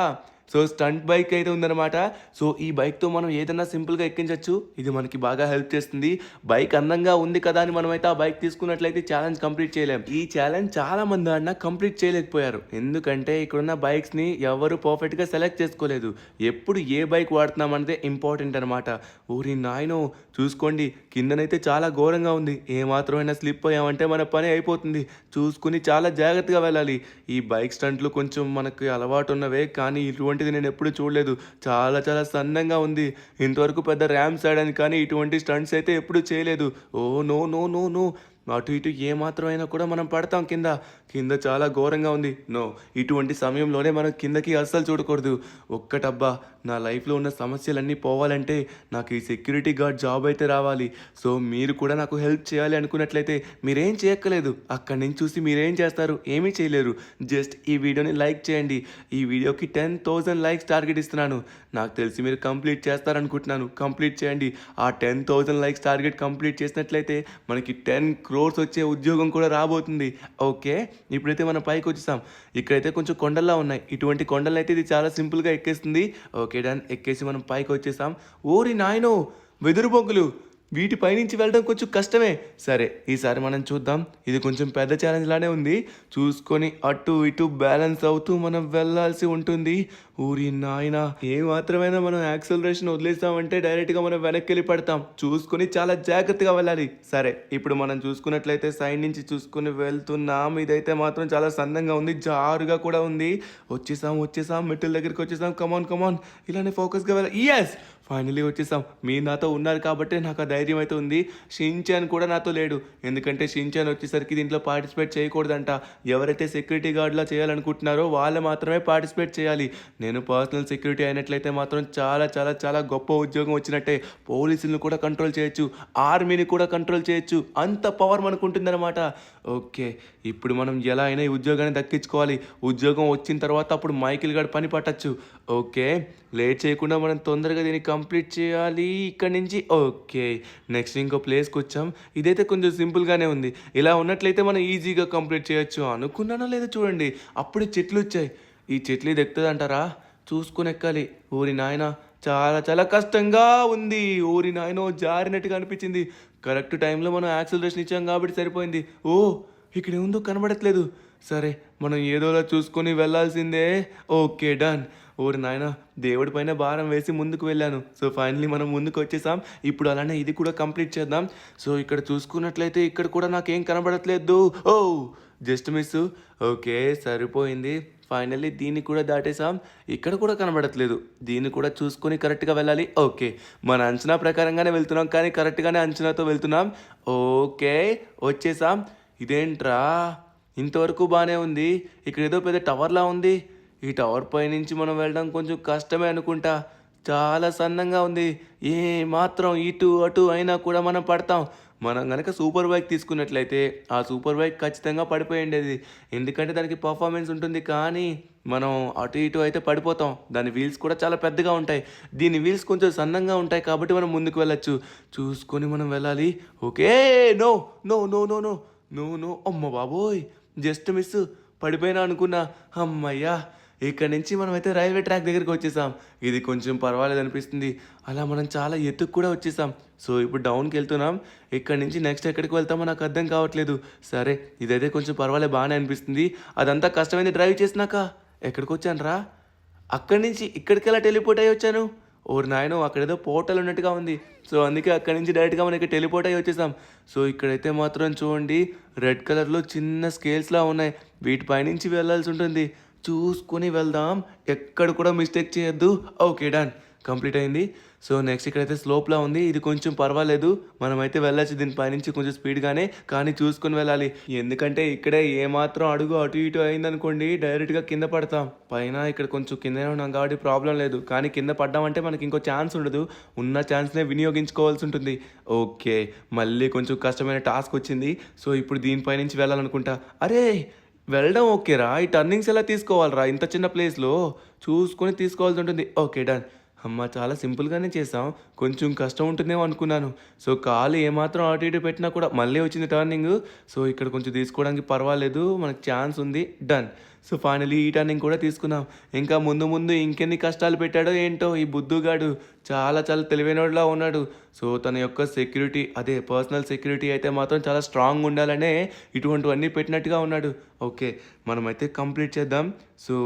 సో స్టంట్ బైక్ అయితే ఉందన్నమాట. సో ఈ బైక్తో మనం ఏదైనా సింపుల్గా ఎక్కించవచ్చు. ఇది మనకి బాగా హెల్ప్ చేస్తుంది. బైక్ అందంగా ఉంది కదా అని మనమైతే ఆ బైక్ తీసుకున్నట్లయితే ఛాలెంజ్ కంప్లీట్ చేయలేం. ఈ ఛాలెంజ్ చాలా మంది ఆడినా కంప్లీట్ చేయలేకపోయారు. ఎందుకంటే ఇక్కడున్న బైక్స్ని ఎవరు పర్ఫెక్ట్గా సెలెక్ట్ చేసుకోలేదు. ఎప్పుడు ఏ బైక్ వాడుతున్నామనేదే ఇంపార్టెంట్ అనమాట. ఊరి నాయనో, చూసుకోండి, కిందనైతే చాలా ఘోరంగా ఉంది. ఏమాత్రమైనా స్లిప్ అయ్యామంటే మన పని అయిపోతుంది. చూసుకుని చాలా జాగ్రత్తగా వెళ్ళాలి. ఈ బైక్ స్టంట్లు కొంచెం మనకి అలవాటు ఉన్నవే, కానీ ఇటువంటిది నేను ఎప్పుడు చూడలేదు. చాలా చాలా సన్నంగా ఉంది. ఇంతవరకు పెద్ద ర్యామ్ సైడ్ అని, కానీ ఇటువంటి స్టంట్స్ అయితే ఎప్పుడు చేయలేదు. Oh no no no no, అటు ఇటు ఏమాత్రమైనా కూడా మనం పడతాం. కింద చాలా ఘోరంగా ఉంది. నో, ఇటువంటి సమయంలోనే మనం కిందకి అస్సలు చూడకూడదు. ఒక్కటబ్బా, నా లైఫ్లో ఉన్న సమస్యలన్నీ పోవాలంటే నాకు ఈ సెక్యూరిటీ గార్డ్ జాబ్ అయితే రావాలి. సో మీరు కూడా నాకు హెల్ప్ చేయాలి అనుకున్నట్లయితే మీరేం చేయక్కలేదు. అక్కడి నుంచి చూసి మీరేం చేస్తారు? ఏమీ చేయలేరు. జస్ట్ ఈ వీడియోని లైక్ చేయండి. ఈ వీడియోకి 10,000 లైక్స్ టార్గెట్ ఇస్తున్నాను. నాకు తెలిసి మీరు కంప్లీట్ చేస్తారనుకుంటున్నాను. కంప్లీట్ చేయండి. ఆ 10,000 లైక్స్ టార్గెట్ కంప్లీట్ చేసినట్లయితే మనకి 10 crores వచ్చే ఉద్యోగం కూడా రాబోతుంది. ఓకే, ఇప్పుడైతే మనం పైకి వచ్చేసాం. ఇక్కడైతే కొంచెం కొండల్లా ఉన్నాయి. ఇటువంటి కొండలు అయితే ఇది చాలా సింపుల్గా ఎక్కేస్తుంది. ఓకే డన్, ఎక్కేసి మనం పైకి వచ్చేసాం. ఓరి నాయనో, వెదురు బొంగులు, వీటి పైనుంచి వెళ్ళడం కొంచెం కష్టమే. సరే, ఈసారి మనం చూద్దాం. ఇది కొంచెం పెద్ద ఛాలెంజ్ లానే ఉంది. చూసుకొని అటు ఇటు బ్యాలెన్స్ అవుతూ మనం వెళ్ళాల్సి ఉంటుంది. ఊరి నాయన, ఏ మాత్రమైనా మనం యాక్సలరేషన్ వదిలేసామంటే డైరెక్ట్గా మనం వెనక్కి వెళ్ళి పడతాం. చూసుకొని చాలా జాగ్రత్తగా వెళ్ళాలి. సరే, ఇప్పుడు మనం చూసుకున్నట్లయితే సైడ్ నుంచి చూసుకుని వెళ్తున్నాం. ఇదైతే మాత్రం చాలా సన్నంగా ఉంది, జారుగా కూడా ఉంది. వచ్చేసాం, మెట్ల దగ్గరికి వచ్చేసాం. కమాన్, ఇలానే ఫోకస్గా వెళ్ళాలి. ఎస్, ఫైనలీ వచ్చేసాం. మీరు నాతో ఉన్నారు కాబట్టి నాకు ఆ ధైర్యం అయితే ఉంది. షిన్చాన్ కూడా నాతో లేడు. ఎందుకంటే షిన్చాన్ వచ్చేసరికి దీంట్లో పార్టిసిపేట్ చేయకూడదంట. ఎవరైతే సెక్యూరిటీ గార్డ్లా చేయాలనుకుంటున్నారో వాళ్ళు మాత్రమే పార్టిసిపేట్ చేయాలి. నేను పర్సనల్ సెక్యూరిటీ అయినట్లయితే మాత్రం చాలా చాలా చాలా గొప్ప ఉద్యోగం వచ్చినట్టే. పోలీసులను కూడా కంట్రోల్ చేయొచ్చు, ఆర్మీని కూడా కంట్రోల్ చేయొచ్చు. అంత పవర్ మనకు ఉంటుందన్నమాట. ఓకే, ఇప్పుడు మనం ఎలా అయినా ఈ ఉద్యోగాన్ని దక్కించుకోవాలి. ఉద్యోగం వచ్చిన తర్వాత అప్పుడు మైకిల్ గారు పని పట్టచ్చు. ఓకే, లేట్ చేయకుండా మనం తొందరగా దీన్ని కంప్లీట్ చేయాలి ఇక్కడి నుంచి. ఓకే, నెక్స్ట్ ఇంకో ప్లేస్కి వచ్చాం. ఇదైతే కొంచెం సింపుల్గానే ఉంది. ఇలా ఉన్నట్లయితే మనం ఈజీగా కంప్లీట్ చేయొచ్చు. అనుకున్నానో లేదో చూడండి, అప్పుడు చెట్లు వచ్చాయి. ఈ చెట్లు ఇది ఎక్కుతుంది అంటారా? చూసుకుని ఎక్కాలి. ఊరి నాయన, చాలా చాలా కష్టంగా ఉంది. ఊరి నాయనో, జారినట్టుగా అనిపించింది. కరెక్ట్ టైంలో మనం యాక్సిలరేషన్ ఇచ్చాం కాబట్టి సరిపోయింది. ఓ, ఇక్కడ ఏముందో కనబడట్లేదు. సరే, మనం ఏదోలా చూసుకొని వెళ్ళాల్సిందే. Okay done. ఓరి నాయన, దేవుడి పైన భారం వేసి ముందుకు వెళ్ళాను. సో ఫైనలీ మనం ముందుకు వచ్చేసాం. ఇప్పుడు అలానే ఇది కూడా కంప్లీట్ చేద్దాం. సో ఇక్కడ చూసుకున్నట్లయితే ఇక్కడ కూడా నాకేం కనబడట్లేదు. ఓ, జస్ట్ మిస్. ఓకే, సరిపోయింది. ఫైనల్లీ దీన్ని కూడా దాటేసాం. ఇక్కడ కూడా కనబడట్లేదు. దీన్ని కూడా చూసుకొని కరెక్ట్గా వెళ్ళాలి. ఓకే, మన అంచనా ప్రకారంగానే వెళ్తున్నాం, కానీ కరెక్ట్గానే అంచనాతో వెళ్తున్నాం. ఓకే, వచ్చేసాం. ఇదేంట్రా, ఇంతవరకు బాగానే ఉంది. ఇక్కడ ఏదో పెద్ద టవర్లా ఉంది. ఈ టవర్ పై నుంచి మనం వెళ్ళడం కొంచెం కష్టమే అనుకుంటా. చాలా సన్నంగా ఉంది. ఏ మాత్రం ఇటు అటు అయినా కూడా మనం పడతాం. మనం కనుక సూపర్ బైక్ తీసుకున్నట్లయితే ఆ సూపర్ బైక్ ఖచ్చితంగా పడిపోయి ఉండేది. ఎందుకంటే దానికి పర్ఫార్మెన్స్ ఉంటుంది, కానీ మనం అటు ఇటు అయితే పడిపోతాం. దాని వీల్స్ కూడా చాలా పెద్దగా ఉంటాయి. దీని వీల్స్ కొంచెం సన్నంగా ఉంటాయి కాబట్టి మనం ముందుకు వెళ్ళొచ్చు. చూసుకొని మనం వెళ్ళాలి. Okay, no no no no no no no, అమ్మ బాబోయ్, జస్ట్ మిస్, పడిపోయినా అనుకున్నా. అమ్మయ్యా, ఇక్కడ నుంచి మనం అయితే రైల్వే ట్రాక్ దగ్గరికి వచ్చేసాం. ఇది కొంచెం పర్వాలేదు అనిపిస్తుంది. అలా మనం చాలా ఎత్తుకు కూడా వచ్చేసాం. సో ఇప్పుడు డౌన్కి వెళ్తున్నాం. ఇక్కడ నుంచి నెక్స్ట్ ఎక్కడికి వెళ్తామో నాకు అర్థం కావట్లేదు. సరే, ఇదైతే కొంచెం పర్వాలేదు, బాగానే అనిపిస్తుంది. అదంతా కష్టమైంది డ్రైవ్ చేసినాక ఎక్కడికి వచ్చాను రా? అక్కడి నుంచి ఇక్కడికి ఎలా టెలిపోర్ట్ అయ్యి వచ్చాను? ఓరు నాయనో, అక్కడేదో పోర్టల్ ఉన్నట్టుగా ఉంది. సో అందుకే అక్కడి నుంచి డైరెక్ట్గా మనకి టెలిపోర్ట్ అయ్యి వచ్చేసాం. సో ఇక్కడైతే మాత్రం చూడండి, రెడ్ కలర్లో చిన్న స్కేల్స్లా ఉన్నాయి. వీటిపైనుంచి వెళ్ళాల్సి ఉంటుంది. చూసుకొని వెళ్దాం, ఎక్కడ కూడా మిస్టేక్ చేయొద్దు. ఓకే, డన్, కంప్లీట్ అయింది. సో నెక్స్ట్ ఇక్కడైతే స్లోప్లా ఉంది. ఇది కొంచెం పర్వాలేదు, మనమైతే వెళ్ళచ్చు దీనిపైనుంచి కొంచెం స్పీడ్గానే, కానీ చూసుకొని వెళ్ళాలి. ఎందుకంటే ఇక్కడే ఏమాత్రం అడుగు అటు ఇటు అయిందనుకోండి, డైరెక్ట్గా కింద పడతాం. పైన ఇక్కడ కొంచెం కిందనే ఉన్నాం కాబట్టి ప్రాబ్లం లేదు, కానీ కింద పడ్డామంటే మనకి ఇంకో ఛాన్స్ ఉండదు. ఉన్న ఛాన్స్నే వినియోగించుకోవాల్సి ఉంటుంది. ఓకే, మళ్ళీ కొంచెం కష్టమైన టాస్క్ వచ్చింది. సో ఇప్పుడు దీనిపైనుంచి వెళ్ళాలనుకుంటా. అరే, వెళ్ళడం ఓకేరా, ఈ టర్నింగ్స్ ఎలా తీసుకోవాలరా? ఇంత చిన్న ప్లేస్లో చూసుకొని తీసుకోవాల్సి ఉంటుంది. Okay, done. అమ్మ, చాలా సింపుల్గానే చేసాం. కొంచెం కష్టం ఉంటుందేమో అనుకున్నాను. సో కాలు ఏమాత్రం అటు ఇటు పెట్టినా కూడా మళ్ళీ వచ్చింది టర్నింగ్. సో ఇక్కడ కొంచెం తీసుకోవడానికి పర్వాలేదు, మనకు ఛాన్స్ ఉంది. డన్. సో ఫైనలీ ఈ టర్నింగ్ కూడా తీసుకున్నాం. ఇంకా ముందు ముందు ఇంకెన్ని కష్టాలు పెట్టాడో ఏంటో ఈ బుద్ధుగాడు. చాలా చాలా తెలివైనోడులా ఉన్నాడు. సో తన యొక్క సెక్యూరిటీ, అదే పర్సనల్ సెక్యూరిటీ అయితే మాత్రం చాలా స్ట్రాంగ్ ఉండాలనే ఇటువంటివన్నీ పెట్టినట్టుగా ఉన్నాడు. ఓకే, మనమైతే కంప్లీట్ చేద్దాం. సో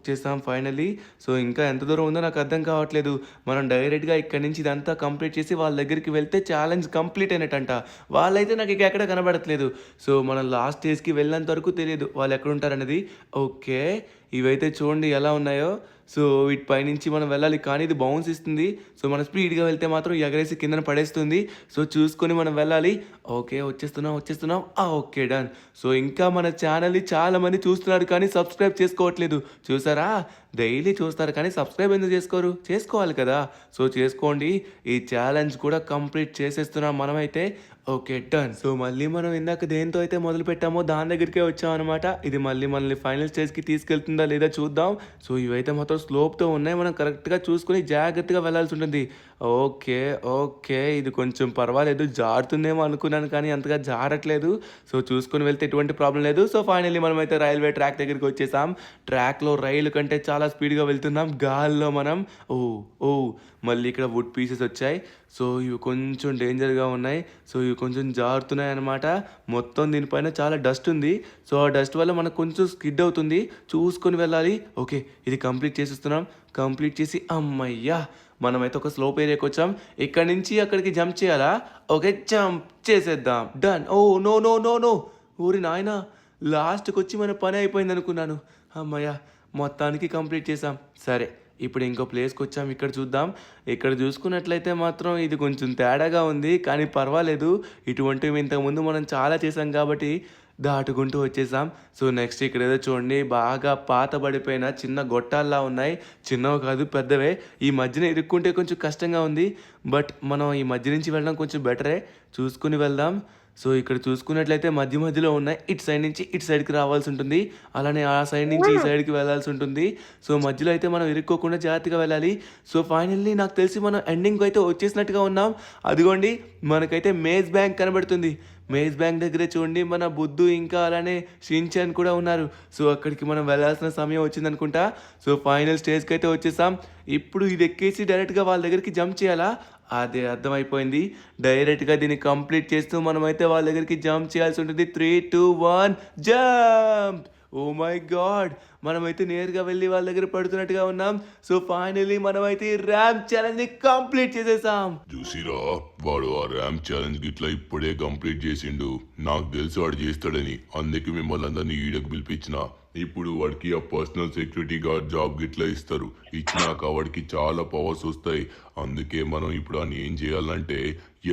చేస్తాం ఫైనలీ. సో ఇంకా ఎంత దూరం ఉందో నాకు అర్థం కావట్లేదు. మనం డైరెక్ట్గా ఇక్కడి నుంచి ఇదంతా కంప్లీట్ చేసి వాళ్ళ దగ్గరికి వెళ్తే ఛాలెంజ్ కంప్లీట్ అయినట్టంట. వాళ్ళైతే నాకు ఇక ఎక్కడ కనబడట్లేదు. సో మనం లాస్ట్ స్టేజ్కి వెళ్ళినంత వరకు తెలియదు వాళ్ళు ఎక్కడ ఉంటారనేది. ఓకే, ఇవైతే చూడండి ఎలా ఉన్నాయో. సో వీటిపైనుంచి మనం వెళ్ళాలి, కానీ ఇది బౌన్స్ ఇస్తుంది. సో మనం స్పీడ్గా వెళ్తే మాత్రం ఎగరేసి కిందన పడేస్తుంది. సో చూసుకొని మనం వెళ్ళాలి. ఓకే, వచ్చేస్తున్నాం. Okay, done. సో ఇంకా మన ఛానల్ని చాలామంది చూస్తున్నారు కానీ సబ్స్క్రైబ్ చేసుకోవట్లేదు. చూసారా? డైలీ చూస్తారు కానీ సబ్స్క్రైబ్ ఎందుకు చేసుకోరు? చేసుకోవాలి కదా. సో చేసుకోండి. ఈ ఛాలెంజ్ కూడా కంప్లీట్ చేసేస్తున్నాం మనమైతే. Okay, done. సో మళ్ళీ మనం ఇందాక దేంతో అయితే మొదలు పెట్టామో దాని దగ్గరికే వచ్చాం అనమాట. ఇది మళ్ళీ మనల్ని ఫైనల్ స్టేజ్కి తీసుకెళ్తుందా లేదా చూద్దాం. సో ఇవైతే మొత్తం స్లోప్తో ఉన్నాయి, మనం కరెక్ట్గా చూసుకొని జాగ్రత్తగా వెళ్ళాల్సి ఉంటుంది. ఓకే, ఇది కొంచెం పర్వాలేదు, జారుతుందేమో అనుకున్నాను కానీ అంతగా జారట్లేదు. సో చూసుకొని వెళ్తే ఎటువంటి ప్రాబ్లం లేదు. సో ఫైనల్లీ మనమైతే రైల్వే ట్రాక్ దగ్గరికి వచ్చేసాం. ట్రాక్లో రైలు కంటే చాలా స్పీడ్గా వెళ్తున్నాం. గాల్లో మనం మళ్ళీ ఇక్కడ వుడ్ పీసెస్ వచ్చాయి. సో ఇవి కొంచెం డేంజర్గా ఉన్నాయి. సో ఇవి కొంచెం జారుతున్నాయి అన్నమాట. మొత్తం దీనిపైన చాలా డస్ట్ ఉంది. సో ఆ డస్ట్ వల్ల మనకు కొంచెం స్కిడ్ అవుతుంది, చూసుకొని వెళ్ళాలి. ఓకే, ఇది కంప్లీట్ చేసేస్తున్నాం. కంప్లీట్ చేసి అమ్మయ్యా, మనమైతే ఒక స్లోప్ ఏరియాకి వచ్చాం. ఇక్కడ నుంచి అక్కడికి జంప్ చేయాలా? ఓకే, జంప్ చేసేద్దాం. Done. No no no no, ఊరి నాయనా, లాస్ట్కి వచ్చి మన పని అయిపోయింది అనుకున్నాను. అమ్మయ్యా, మొత్తానికి కంప్లీట్ చేసాం. సరే, ఇప్పుడు ఇంకో ప్లేస్కి వచ్చాం. ఇక్కడ చూద్దాం. ఇక్కడ చూసుకున్నట్లయితే మాత్రం ఇది కొంచెం తేడాగా ఉంది, కానీ పర్వాలేదు. ఇటువంటివి ఇంతకుముందు మనం చాలా చేసాం కాబట్టి దాటుకుంటూ వచ్చేసాం. సో నెక్స్ట్ ఇక్కడ ఏదో చూడండి, బాగా పాత పడిపోయిన చిన్న గొట్టాల్లా ఉన్నాయి. చిన్నవి కాదు, పెద్దవే. ఈ మధ్యన ఇరుక్కుంటే కొంచెం కష్టంగా ఉంది, బట్ మనం ఈ మధ్య నుంచి వెళ్ళడం కొంచెం బెటరే. చూసుకుని వెళ్దాం. సో ఇక్కడ చూసుకున్నట్లయితే మధ్య మధ్యలో ఉన్నాయి. ఇటు సైడ్ నుంచి ఇటు సైడ్కి రావాల్సి ఉంటుంది, అలానే ఆ సైడ్ నుంచి ఈ సైడ్కి వెళ్ళాల్సి ఉంటుంది. సో మధ్యలో అయితే మనం ఇరుక్కోకుండా జాగ్రత్తగా వెళ్ళాలి. సో ఫైనల్లీ నాకు తెలిసి మనం ఎండింగ్కి అయితే వచ్చేసినట్టుగా ఉన్నాం. అదిగోండి, మనకైతే మేజ్ బ్యాంక్ కనబడుతుంది. మేజ్ బ్యాంక్ దగ్గరే చూడండి, మన బుద్ధు ఇంకా అలానే షిన్చాన్ కూడా ఉన్నారు. సో అక్కడికి మనం వెళ్ళాల్సిన సమయం వచ్చిందనుకుంటా. సో ఫైనల్ స్టేజ్కి అయితే వచ్చేసాం. ఇప్పుడు ఇది ఎక్కేసి డైరెక్ట్గా వాళ్ళ దగ్గరికి జంప్ చేయాలా? అదే అర్థమైపోయింది. డైరెక్ట్గా దీన్ని కంప్లీట్ చేస్తూ మనమైతే వాళ్ళ దగ్గరికి జంప్ చేయాల్సి ఉంటుంది. 3, 2, 1 జంప్. ఓ మై గాడ్, మనమైతే నేరుగా వెళ్ళి వాళ్ళ దగ్గర పడుతున్నట్టుగా ఉన్నాం. సో ఫైనలీ మనమైతే ఈ ర్యాంప్ ఛాలెంజ్ ని కంప్లీట్ చేసేసాం. చూసిరా, వాడు ఆ ర్యాంప్ ఛాలెంజ్ గిట్లా ఇప్పుడే కంప్లీట్ చేసిండు. నాకు తెలిసి వాడు చేస్తాడని, అందుకే మిమ్మల్ని అందరినీ ఈడకు పిలిపించిన. ఇప్పుడు వాడికి ఆ పర్సనల్ సెక్యూరిటీ గార్డ్ జాబ్ గిట్లా ఇస్తారు. ఇచ్చినాక వాడికి చాలా పవర్స్ వస్తాయి. అందుకే మనం ఇప్పుడు అని ఏం చేయాలంటే,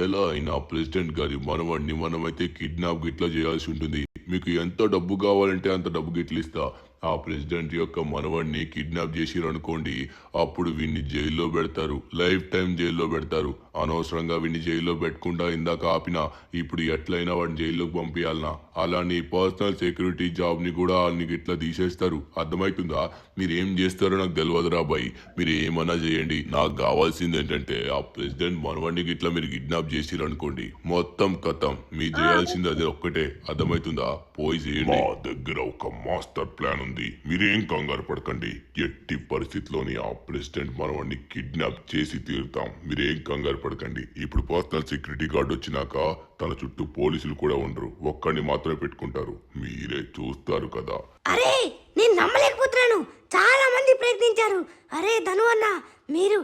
ఎలా అయినా ప్రెసిడెంట్ గారి మనవాడిని మనమైతే కిడ్నాప్ గిట్లా చేయాల్సి ఉంటుంది. మీకు ఎంత డబ్బు కావాలంటే అంత డబ్బు గిట్ల ఇస్తా. ఆ ప్రెసిడెంట్ యొక్క మనవడిని కిడ్నాప్ చేసిరు అనుకోండి, అప్పుడు వీడిని జైల్లో పెడతారు, లైఫ్ టైం జైల్లో పెడతారు. అనవసరంగా వీడిని జైల్లో పెట్టకుండా ఇందాక ఆపినా, ఇప్పుడు ఎట్లయినా వాడిని జైల్లోకి పంపించాలనా? అలా నీ పర్సనల్ సెక్యూరిటీ జాబ్ ని కూడా నీకు ఇట్లా తీసేస్తారు. అర్థమవుతుందా? మీరు ఏం చేస్తారో నాకు తెలియదురా బాయ్. మీరు ఏమన్నా చేయండి, నాకు కావాల్సింది ఏంటంటే ఆ ప్రెసిడెంట్ మనవడిని ఇట్లా మీరు కిడ్నాప్ చేసిరు అనుకోండి, మొత్తం కథం. మీరు చేయాల్సింది అదే ఒక్కటే. అర్థమవుతుందా? పోయి చేయండి. మా దగ్గర ఒక మాస్టర్ ప్లాన్ ఉంది, మీరేం కంగారు పడకండి. ఎట్టి పరిస్థితిలోని ఆ ప్రెసిడెంట్ మనవాడిని కిడ్నాప్ చేసి తీరుతాం. మీరేం కంగారు పడకండి. ఇప్పుడు పర్సనల్ సెక్యూరిటీ గార్డ్ వచ్చినాక తన చుట్టూ పోలీసులు కూడా ఉండరు, ఒక్కడిని మాత్రమే పెట్టుకుంటారు. మీరే చూస్తారు కదా. అరే నేను నమ్మలేకపోతున్నాను, చాలా మంది ప్రయత్నించారు. అరే ధను అన్న, మీరు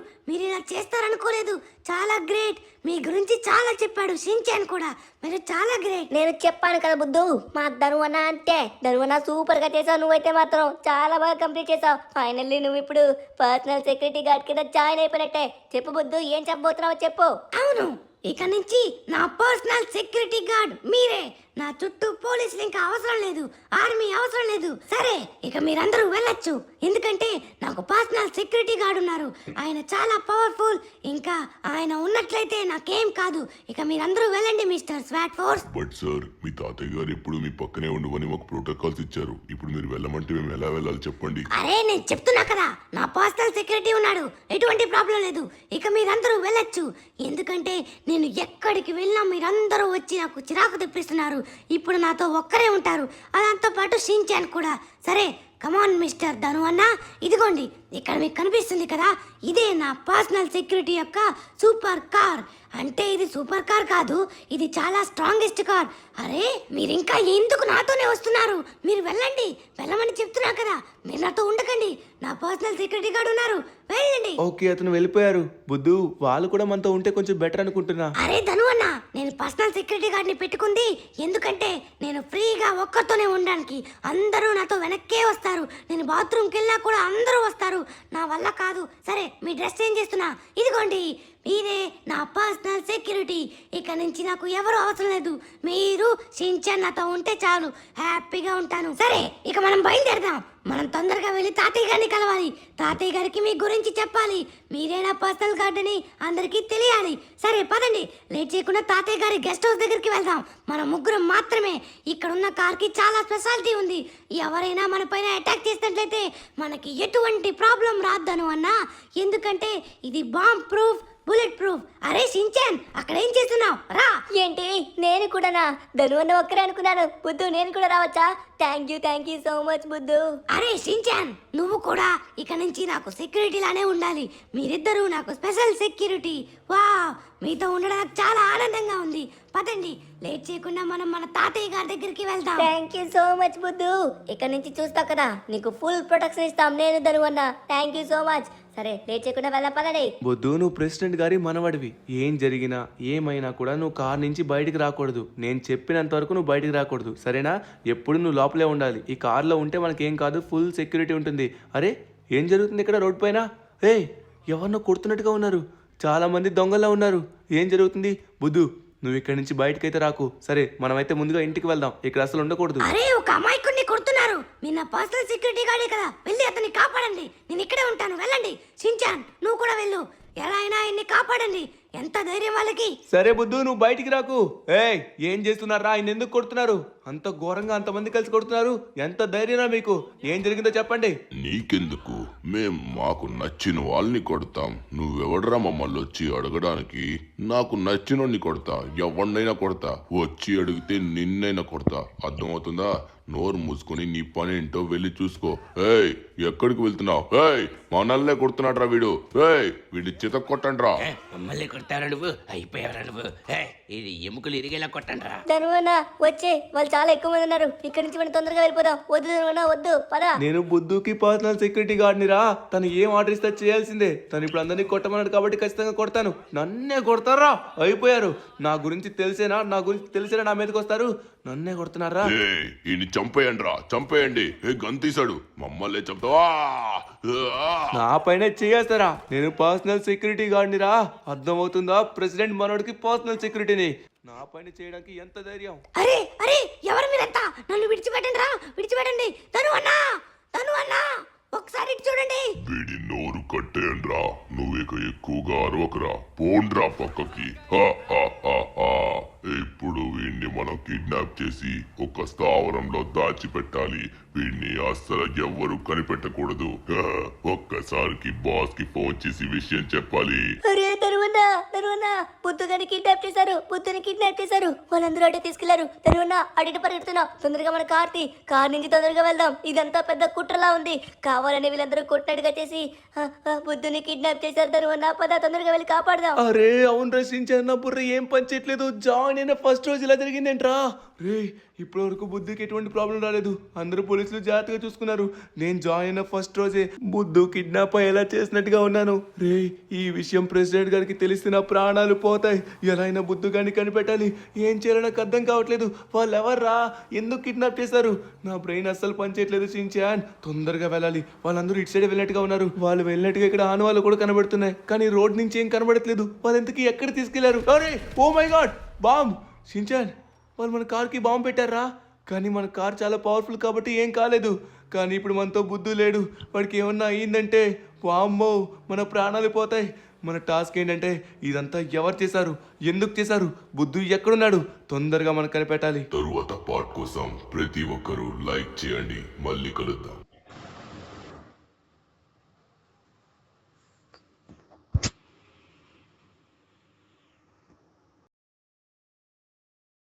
ఇలా చేస్తారనుకోలేదు. చాలా గ్రేట్. మీ గురించి చాలా చెప్పాడు షిన్చాన్ కూడా. మీరు చాలా గ్రేట్. నేను చెప్పాను కదా బుద్ధు, మా ధనువన్న అంటే ధనువన్న సూపర్ గా చేసావు. నువ్వైతే మాత్రం చాలా బాగా కంప్లీట్ చేసావు. ఫైనల్లీ నువ్వు ఇప్పుడు పర్సనల్ సెక్యూరిటీ గార్డ్ కింద జాయిన్ అయిపోయినట్టే. చెప్పు బుద్ధు, ఏం చెప్పబోతున్నావో చెప్పు. అవును, ఇక నుంచి నా పర్సనల్ సెక్యూరిటీ గార్డ్ మీరే. నా చుట్టూ పోలీసులు ఇంకా అవసరం లేదు, ఆర్మీ అవసరం లేదు. సరే, ఇక మీరందరూ వెళ్ళొచ్చు, ఎందుకంటే నాకు పర్సనల్ సెక్యూరిటీ గార్డ్ ఉన్నారు. ఆయన చాలా పవర్ఫుల్. ఇంకా ఆయన ఉన్నట్లయితే నాకేం కాదు. ఇక మీరందరూ వెళ్ళండి మిస్టర్ స్వాట్ ఫోర్స్. బట్ సార్, మీ తాతయ్య గారు ఎప్పుడు మీ పక్కనే ఉండవని మాకు ప్రోటోకాల్స్ ఇచ్చారు. ఇప్పుడు మీరు వెళ్ళమంటే మేము ఎలా వెళ్ళాలి చెప్పండి. అరే నేను చెప్తున్నా కదా, నా పర్సనల్ సెక్యూరిటీ ఉన్నాడు, ఎటువంటి ప్రాబ్లం లేదు. ఇక మీరందరూ వెళ్ళొచ్చు, ఎందుకంటే నేను ఎక్కడికి వెళ్ళినా మీరందరూ వచ్చి నాకు చిరాకు తెప్పిస్తున్నారు. ఇప్పుడు నాతో ఒక్కరే ఉంటారు, అదంతో పాటు షిన్చాన్ కూడా. సరే కమాన్ మిస్టర్ ధను అన్న, ఇదిగోండి ఇక్కడ మీకు కనిపిస్తుంది కదా, ఇదే నా పర్సనల్ సెక్యూరిటీ యొక్క సూపర్ కార్. అంటే ఇది సూపర్ కార్ కాదు, ఇది చాలా స్ట్రాంగెస్ట్ కార్. అరే మీరు ఇంకా ఎందుకు నాతోనే వస్తున్నారు? మీరు వెళ్ళండి, వెళ్ళమని చెప్తున్నా కదా. మీరు నాతో ఉండకండి, నా పర్సనల్ సెక్యూరిటీ గార్డ్ ఉన్నారు, వెళ్ళండి. ఓకే, అతను వెళ్ళిపోయారు. బుద్ధు, వాళ్ళు కూడా మనతో ఉంటే కొంచెం బెటర్ అనుకుంటున్నా. అరే ధను అన్న, నేను పర్సనల్ సెక్యూరిటీ గార్డ్ ని పెట్టుకుంది ఎందుకంటే నేను ఫ్రీగా ఒక్కరితోనే ఉండడానికి. అందరూ నాతో వెనక్కే వస్తారు. నేను బాత్రూమ్కి వెళ్ళినా కూడా అందరూ వస్తారు. నా వల్ల కాదు. సరే మీ డ్రెస్ చేంజ్ చేస్తున్నా, ఇదిగోండి మీరే నా పర్సనల్ సెక్యూరిటీ. ఇక నుంచి నాకు ఎవరు అవసరం లేదు. మీరు షిన్చాన్ నాతో ఉంటే చాలు, హ్యాపీగా ఉంటాను. సరే ఇక మనం బయలుదేరదాం. మనం తొందరగా వెళ్ళి తాతయ్య గారిని కలవాలి. తాతయ్య గారికి మీ గురించి చెప్పాలి. మీరే నా పర్సనల్ గార్డ్ అని అందరికీ తెలియాలి. సరే పదండి, లేట్ చేయకుండా తాతయ్య గారి గెస్ట్ హౌస్ దగ్గరికి వెళ్దాం. మనం ముగ్గురం మాత్రమే. ఇక్కడ ఉన్న కార్కి చాలా స్పెషాలిటీ ఉంది. ఎవరైనా మన పైన అటాక్ చేసినట్లయితే మనకి ఎటువంటి ప్రాబ్లం రాద్దను అన్నా, ఎందుకంటే ఇది బాంబ్ ప్రూఫ్, బుల్లెట్ ప్రూఫ్. అరే షిన్చాన్, అక్కడ ఏం చేస్తున్నావు? రా. ఏంటి, నేను కూడానా? ధనువన్న ఒక్కరే అనుకున్నాను. బుద్ధు, నేను కూడా రావచ్చా? Thank you so much Buddhu. అరే షిన్చాన్, నువ్వు కూడా ఇక నుంచి నాకు సెక్యూరిటీ లానే ఉండాలి. మీరిద్దరూ నాకు స్పెషల్ సెక్యూరిటీ. వావ్, మీతో ఉండడం నాకు చాలా ఆనందంగా ఉంది. పదండి, లేట్ చేయకుండా మనం మన తాతయ్య గారి దగ్గరికి వెళ్దాం. Thank you so much Buddhu. ఇక్కడ నుంచి చూస్తావు కదా, నీకు ఫుల్ ప్రొటెక్షన్ ఇస్తాం నేను ధనువన్న. Thank you so much. సరే లేట్ చేయకుండా వెళ్దాం, పదండి. బుద్ధు, నువ్వు ప్రెసిడెంట్ గారి మనవడివి. ఏం జరిగినా ఏమైనా కూడా నువ్వు కార్ నుంచి బయటికి రాకూడదు. నేను చెప్పినంత వరకు నువ్వు బయటికి రాకూడదు, సరేనా? ఎప్పుడు నువ్వు లోపలే ఉండాలి. ఈ కార్లో ఉంటే మనకేం కాదు, ఫుల్ సెక్యూరిటీ ఉంటుంది. అరే ఏం జరుగుతుంది ఇక్కడ రోడ్ పైన? ఎవరినో కొడుతున్నట్టుగా ఉన్నారు. చాలా మంది దొంగల్లా ఉన్నారు. ఏం జరుగుతుంది? బుద్ధు, నువ్వు ఇక్కడి నుంచి బయటకైతే రాకు. సరే మనమైతే ముందుగా ఇంటికి వెళ్దాం, ఇక్కడ అసలు ఉండకూడదు. అరే ఒక అమాయకుడిని కొడుతున్నారు. మీరు నా పర్సనల్ సెక్యూరిటీ గార్డే కదా, వెళ్ళి అతన్ని కాపాడండి. నేను ఇక్కడే ఉంటాను, వెళ్ళండి. షిన్చాన్ నువ్వు కూడా వెళ్ళు, ఎలా అయినా ఆయన్ని కాపాడండి. ఎంత ధైర్యం వాళ్ళకి. సరే బుద్ధు, నువ్వు బయటికి రాకు. ఏం చేస్తున్నారా? ఆయన ఎందుకు కొడుతున్నారు? అంత ఘోరంగా అంతమంది కలిసి కొడుతున్నారు. ఎంత ధైర్యమా మీకు? ఏం జరిగిందో చెప్పండి. నీకెందుకు, మేం మాకు నచ్చిన వాళ్ళని కొడతాం. నువ్వెవడరా మమ్మల్ని వచ్చి అడగడానికి? నాకు నచ్చినోడిని కొడతా, ఎవరినైనా కొడతా. వచ్చి అడిగితే నిన్నైనా కొడతా. అర్థమవుతుందా? నోరు మూసుకొని నీ పని ఏంటో వెళ్ళి చూసుకో. ఎక్కడికి వెళ్తున్నావు? మనల్నే కొడుతున్నాడ్రా వీడు. వీడి చిత కొట్టండ్రా. మమ్మల్ని కొడతారా నువ్వు? అయిపోయావరా నువ్వు? ఇది ఎముకలు ఇరిగేలా కొట్టండి రా. ధనువన్న వచ్చే, వాళ్ళు చాలా ఎక్కువ మంది ఉన్నారు. ఇక్కడ నుంచి మనం తొందరగా వెళ్ళిపోదాం. వద్దు ధనువన్న, వద్దు, పద. నేను బుద్ధుకి పర్సనల్ సెక్యూరిటీ గార్డ్ని రా. తను ఏం ఆర్డర్ ఇస్తే చేయాల్సిందే. తను ఇప్పుడు అందరినీ కొట్టమన్నాడు కాబట్టి ఖచ్చితంగా కొడతాను. నన్నే కొడతారా? అయిపోయారు. నా గురించి తెలిసేనా నా మీదకి వస్తారు. నన్నే కొడుతున్నారా? ఈయన్ని చంపేయండి రా, చంపేయండి. గంతీసాడు, మమ్మల్ని చంపుతావా? నా పైన చేస్తారా? నేను పర్సనల్ సెక్యూరిటీ గార్డ్ని రా. అర్థమవుతుందా? ప్రెసిడెంట్ మనోడికి పర్సనల్ సెక్యూరిటీని నా పైన చేయడానికి ఎంత ధైర్యం? అరే అరే ఎవరు మీరంతా? నన్ను విడిచిపెట్టండి రా, విడిచిపెట్టండి. ధను అన్నా, వీడి నోరు కట్టేయండ్రా. నువ్విక ఎక్కువగా అరవకరా. పోండ్రా పక్కకి. హా, హా, హా, హా. ఇప్పుడు వీడిని మనం కిడ్నాప్ చేసి ఒక స్థావరంలో దాచిపెట్టాలి. వీడిని అస్సలు ఎవ్వరూ కనిపెట్టకూడదు. హా, ఒక్కసారికి బాస్ కి ఫోన్ చేసి విషయం చెప్పాలి. అరే తరువన్నా బుద్ధుగాని కిడ్నాప్ చేశారు, బుద్ధుని కిడ్నాప్ చేశారు. వాళ్ళందరూ అటే తీసుకెళ్లారు. తరువన్నా అడిటి పరిగెడుతున్నాం. తొందరగా మన కార్ నుంచి తొందరగా వెళ్దాం. ఇదంతా పెద్ద కుట్రలా ఉంది. కావాలని వీళ్ళందరూ కొట్టినట్టుగా చేసి బుద్ధుని కిడ్నాప్ చేశారు. తరువన్నా పద తొందరగా వెళ్ళి కాపాడదాం. అరే అవును రచించాను, నా బుర్ర ఏం పనిచేయట్లేదు. జాయిన్ అయిన ఫస్ట్ రోజు ఇలా జరిగిందేంట్రా? రే ఇప్పటి వరకు బుద్ధుకి ఎటువంటి ప్రాబ్లం రాలేదు. అందరూ పోలీసులు జాగ్రత్తగా చూసుకున్నారు. నేను జాయిన్ అయిన ఫస్ట్ రోజే బుద్ధు కిడ్నాప్ అయ్యేలా చేసినట్టుగా ఉన్నాను. రే ఈ విషయం ప్రెసిడెంట్ గారికి తెలిస్తే నా ప్రాణాలు పోతాయి. ఎలా అయినా బుద్ధు గారిని కనిపెట్టాలి. ఏం చేయాలో నాకు అర్థం కావట్లేదు. వాళ్ళు ఎవర్రా? ఎందుకు కిడ్నాప్ చేశారు? నా బ్రెయిన్ అస్సలు పనిచేయట్లేదు షిన్చాన్. తొందరగా వెళ్ళాలి. వాళ్ళందరూ ఇటు సైడ్ వెళ్ళినట్టుగా ఉన్నారు. వాళ్ళు వెళ్ళినట్టుగా ఇక్కడ ఆనవాళ్ళు కూడా కనబడుతున్నాయి. కానీ రోడ్ నుంచి ఏం కనబడట్లేదు. వాళ్ళు ఎంతకీ ఎక్కడ తీసుకెళ్లారు? అరే oh my god, bomb! Shinchan వాళ్ళు మన కార్కి బాంబు పెట్టారా? కానీ మన కార్ చాలా పవర్ఫుల్ కాబట్టి ఏం కాలేదు. కానీ ఇప్పుడు మనతో బుద్ధు లేడు. వాడికి ఏమన్నా అయ్యిందంటే వామ్మో మన ప్రాణాలు పోతాయి. మన టాస్క్ ఏంటంటే ఇదంతా ఎవరు చేశారు, ఎందుకు చేశారు, బుద్ధు ఎక్కడున్నాడు, తొందరగా మనం కనిపెట్టాలి. తరువాత పార్ట్ కోసం ప్రతి ఒక్కరూ లైక్ చేయండి. మళ్ళీ కలుద్దాం.